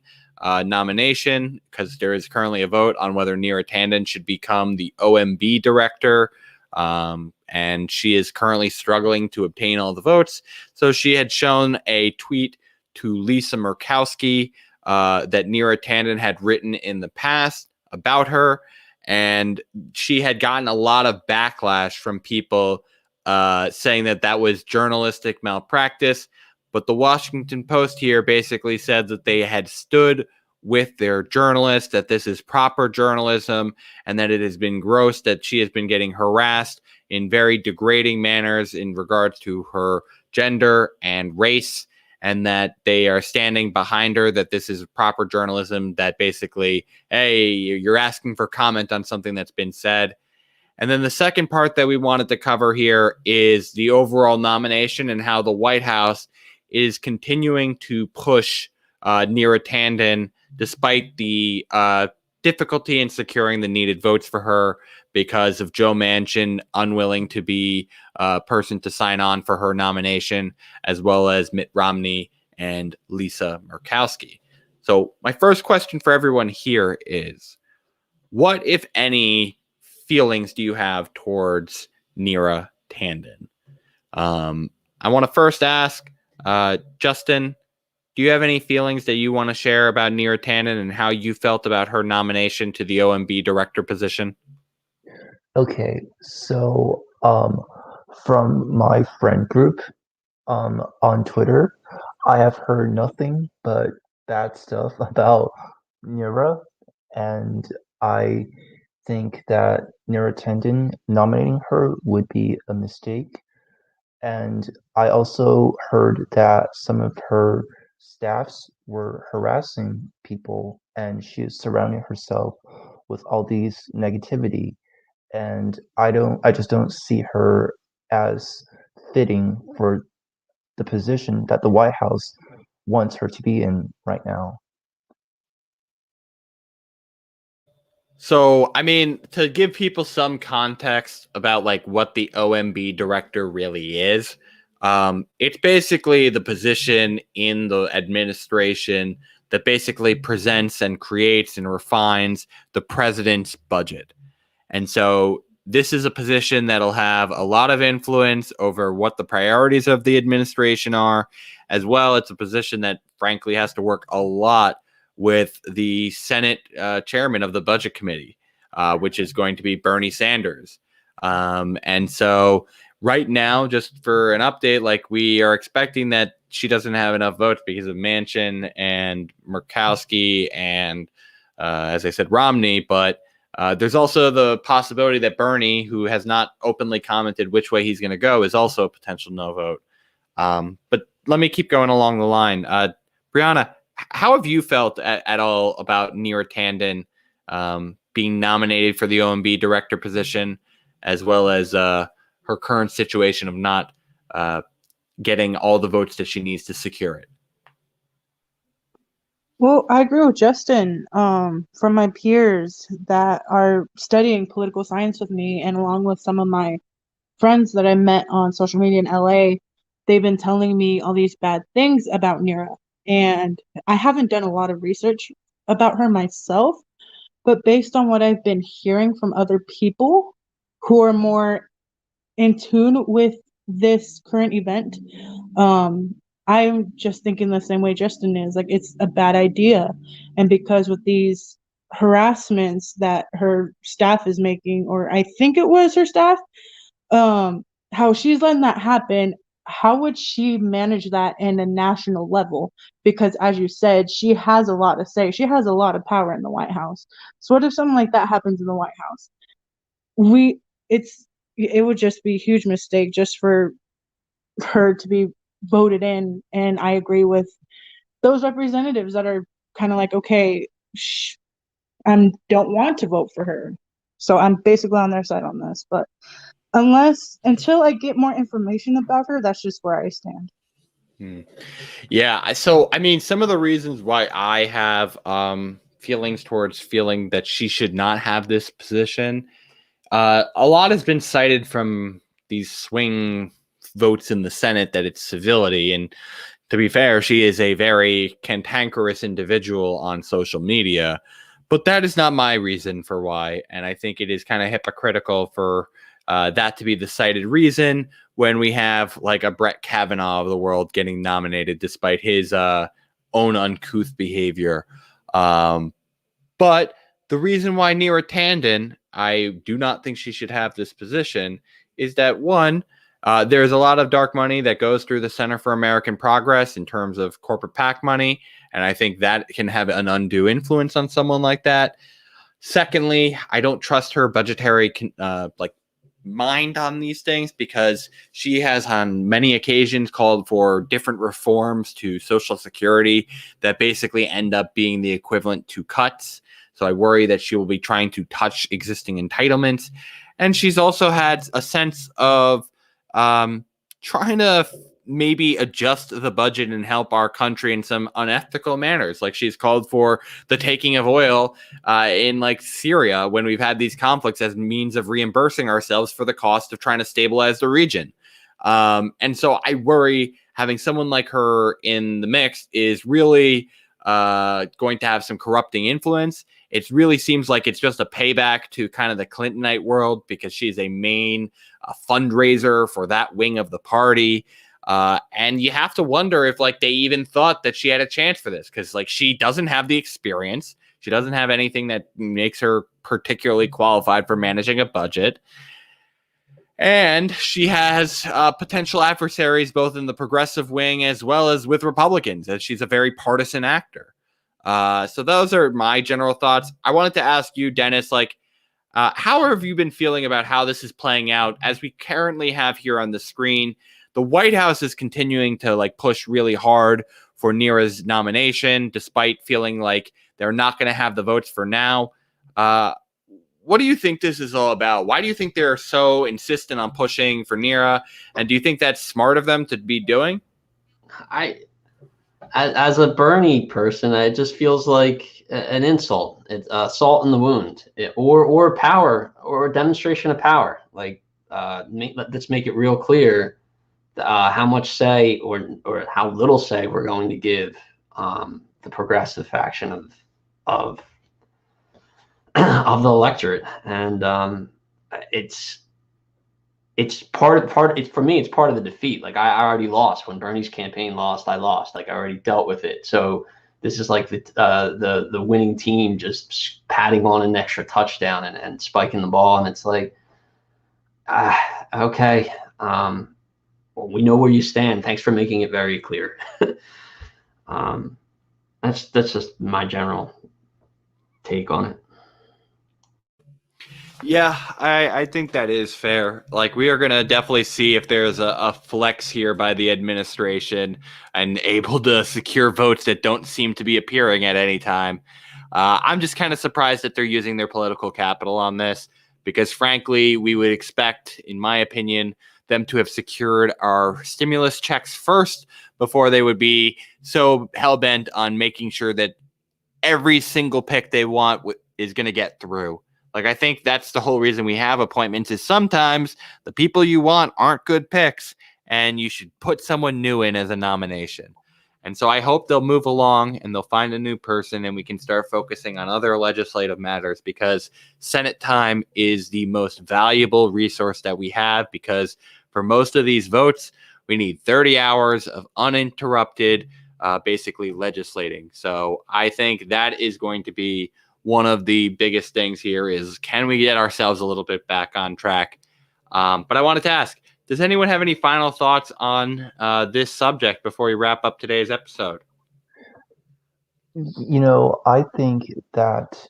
Speaker 1: nomination, because there is currently a vote on whether Neera Tanden should become the OMB director. And she is currently struggling to obtain all the votes. So she had shown a tweet to Lisa Murkowski that Neera Tanden had written in the past about her. And she had gotten a lot of backlash from people saying that that was journalistic malpractice. But the Washington Post here basically said that they had stood with their journalist, that this is proper journalism, and that it has been gross that she has been getting harassed in very degrading manners in regards to her gender and race, and that they are standing behind her, that this is proper journalism, that basically, hey, you're asking for comment on something that's been said. And then the second part that we wanted to cover here is the overall nomination and how the White House is continuing to push Neera Tanden despite the difficulty in securing the needed votes for her because of Joe Manchin unwilling to be a person to sign on for her nomination, as well as Mitt Romney and Lisa Murkowski. So my first question for everyone here is, what, if any, feelings do you have towards Neera Tanden? I want to first ask, Justin, do you have any feelings that you want to share about Neera Tanden and how you felt about her nomination to the OMB director position?
Speaker 2: Okay, so from my friend group on Twitter, I have heard nothing but bad stuff about Neera, and I think that Neera Tanden nominating her would be a mistake. And I also heard that some of her staffs were harassing people, and she is surrounding herself with all these negativity. And I just don't see her as fitting for the position that the White House wants her to be in right now.
Speaker 1: So, I mean, to give people some context about like what the OMB director really is, it's basically the position in the administration that basically presents and creates and refines the president's budget. And so this is a position that'll have a lot of influence over what the priorities of the administration are, as well. It's a position that frankly has to work a lot with the Senate chairman of the Budget Committee, which is going to be Bernie Sanders. And so right now, just for an update, like we are expecting that she doesn't have enough votes because of Manchin and Murkowski and, as I said, Romney. But there's also the possibility that Bernie, who has not openly commented which way he's going to go, is also a potential no vote. But let me keep going along the line. Brianna, how have you felt at all about Neera Tanden being nominated for the OMB director position, as well as her current situation of not getting all the votes that she needs to secure it?
Speaker 4: Well, I agree with Justin. From my peers that are studying political science with me, and along with some of my friends that I met on social media in LA, they've been telling me all these bad things about Neera. And I haven't done a lot of research about her myself, but based on what I've been hearing from other people who are more in tune with this current event, I'm just thinking the same way Justin is. Like, it's a bad idea. And because with these harassments that her staff is making, or I think it was her staff, how she's letting that happen, how would she manage that in a national level? Because as you said, she has a lot to say. She has a lot of power in the White House. So what if something like that happens in the White House? It would just be a huge mistake just for her to be voted in. And I agree with those representatives that are kind of like, okay, I don't want to vote for her. So I'm basically on their side on this. But until I get more information about her, that's just where I stand.
Speaker 1: Yeah. So, I mean, some of the reasons why I have feelings towards feeling that she should not have this position, a lot has been cited from these swing votes in the Senate that it's civility. And to be fair, she is a very cantankerous individual on social media, but that is not my reason for why. And I think it is kind of hypocritical for that to be the cited reason when we have like a Brett Kavanaugh of the world getting nominated despite his own uncouth behavior. But the reason why Neera Tanden, I do not think she should have this position, is that one, there's a lot of dark money that goes through the Center for American Progress in terms of corporate PAC money, and I think that can have an undue influence on someone like that. Secondly, I don't trust her budgetary mind on these things because she has on many occasions called for different reforms to Social Security that basically end up being the equivalent to cuts. So I worry that she will be trying to touch existing entitlements. And she's also had a sense of trying to maybe adjust the budget and help our country in some unethical manners. Like she's called for the taking of oil in like Syria when we've had these conflicts as means of reimbursing ourselves for the cost of trying to stabilize the region. And so I worry having someone like her in the mix is really going to have some corrupting influence. It really seems like it's just a payback to kind of the Clintonite world because she's a main fundraiser for that wing of the party. And you have to wonder if like they even thought that she had a chance for this because like she doesn't have the experience. She doesn't have anything that makes her particularly qualified for managing a budget. And she has potential adversaries both in the progressive wing as well as with Republicans, as she's a very partisan actor. So those are my general thoughts. I wanted to ask you, Dennis, like, how have you been feeling about how this is playing out as we currently have here on the screen? The White House is continuing to like push really hard for Neera's nomination, despite feeling like they're not going to have the votes for now. What do you think this is all about? Why do you think they're so insistent on pushing for Neera? And do you think that's smart of them to be doing?
Speaker 3: As a Bernie person, it just feels like an insult. It's salt in the wound, or power, or a demonstration of power. Like, let's make it real clear how much say or how little say we're going to give the progressive faction of the electorate, and it's part. It's for me. It's part of the defeat. Like I already lost when Bernie's campaign lost. I lost. Like I already dealt with it. So this is like the winning team just patting on an extra touchdown and spiking the ball, and it's like, okay, well, we know where you stand. Thanks for making it very clear. That's just my general take on it.
Speaker 1: Yeah, I think that is fair. Like, we are going to definitely see if there's a flex here by the administration and able to secure votes that don't seem to be appearing at any time. I'm just kind of surprised that they're using their political capital on this because, frankly, we would expect, in my opinion, them to have secured our stimulus checks first before they would be so hell-bent on making sure that every single pick they want is going to get through. Like, I think that's the whole reason we have appointments is sometimes the people you want aren't good picks and you should put someone new in as a nomination. And so I hope they'll move along and they'll find a new person and we can start focusing on other legislative matters because Senate time is the most valuable resource that we have because for most of these votes, we need 30 hours of uninterrupted, basically legislating. So I think that is going to be one of the biggest things here is can we get ourselves a little bit back on track? But I wanted to ask, does anyone have any final thoughts on this subject before we wrap up today's episode?
Speaker 2: You know, I think that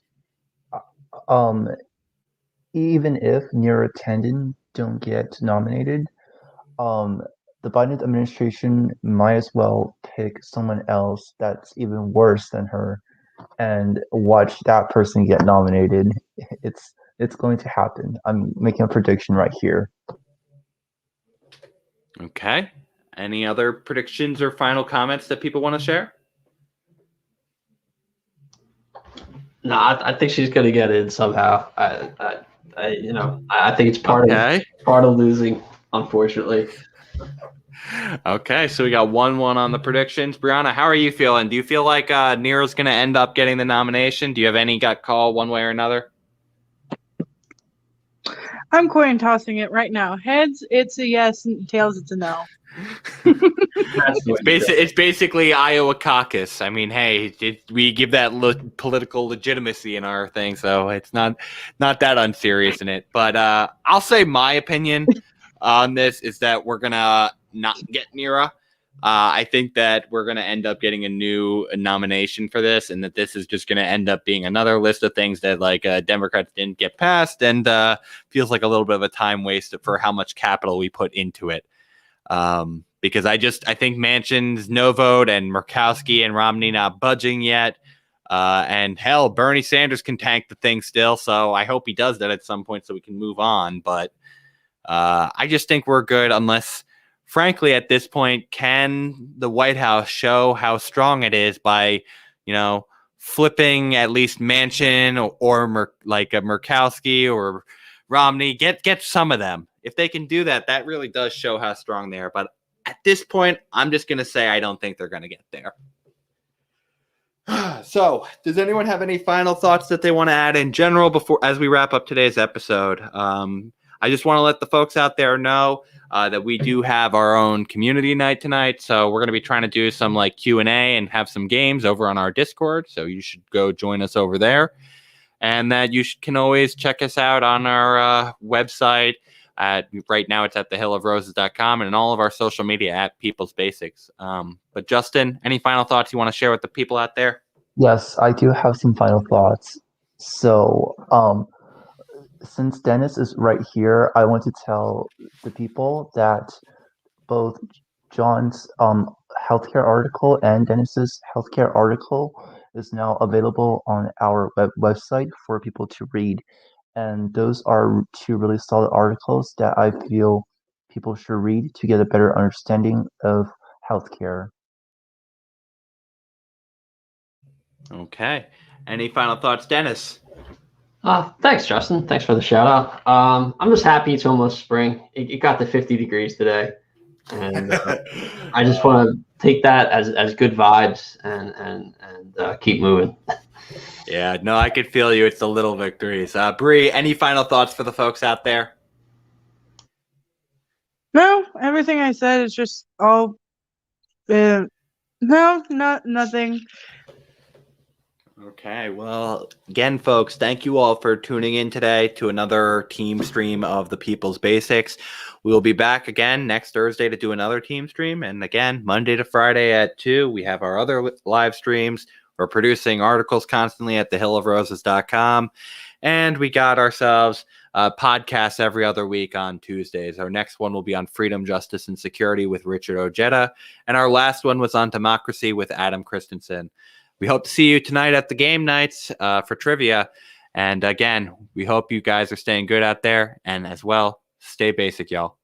Speaker 2: even if Neera Tanden don't get nominated, the Biden administration might as well pick someone else that's even worse than her and watch that person get nominated. It's going to happen. I'm making a prediction right here.
Speaker 1: Okay. Any other predictions or final comments that people want to share?
Speaker 3: No, I think she's going to get in somehow. I think it's part of losing, unfortunately.
Speaker 1: Okay, so we got 1-1 on the predictions. Brianna, how are you feeling? Do you feel like Neera's going to end up getting the nomination? Do you have any gut call one way or another?
Speaker 4: I'm coin tossing it right now. Heads, it's a yes, and tails, it's a no.
Speaker 1: It's basically Iowa caucus. I mean, hey, we give that political legitimacy in our thing, so it's not that unserious in it. But I'll say my opinion on this is that we're gonna not get Neera. I think that we're gonna end up getting a new nomination for this, and that this is just gonna end up being another list of things that like Democrats didn't get passed, and feels like a little bit of a time waste for how much capital we put into it. Because I think Manchin's no vote and Murkowski and Romney not budging yet. And hell, Bernie Sanders can tank the thing still. So I hope he does that at some point so we can move on. But I just think we're good unless, frankly, at this point, can the White House show how strong it is by, flipping at least Manchin or like a Murkowski or Romney, get some of them. If they can do that, that really does show how strong they are. But at this point, I'm just going to say I don't think they're going to get there. So, does anyone have any final thoughts that they want to add in general as we wrap up today's episode? I just want to let the folks out there know that we do have our own community night tonight. So we're going to be trying to do some like Q&A and have some games over on our Discord. So you should go join us over there. And that you can always check us out on our website. Right now it's at thehillofroses.com and in all of our social media at People's Basics. But Justin, any final thoughts you want to share with the people out there?
Speaker 2: Yes, I do have some final thoughts. So, since Dennis is right here, I want to tell the people that both John's healthcare article and Dennis's healthcare article is now available on our website for people to read. And those are two really solid articles that I feel people should read to get a better understanding of healthcare.
Speaker 1: Okay. Any final thoughts, Dennis?
Speaker 3: Thanks, Justin. Thanks for the shout out. I'm just happy it's almost spring. It got to 50 degrees today. And I just want to take that as good vibes and keep moving.
Speaker 1: Yeah, no, I could feel you. It's the little victories. Bree, any final thoughts for the folks out there?
Speaker 4: No, everything I said is just all. Nothing.
Speaker 1: Okay, well, again, folks, thank you all for tuning in today to another team stream of the People's Basics. We will be back again next Thursday to do another team stream. And again, Monday to Friday at 2, we have our other live streams. We're producing articles constantly at thehillofroses.com. And we got ourselves podcasts every other week on Tuesdays. Our next one will be on freedom, justice, and security with Richard Ojeda. And our last one was on democracy with Adam Christensen. We hope to see you tonight at the game nights for trivia. And again, we hope you guys are staying good out there. And as well, stay basic, y'all.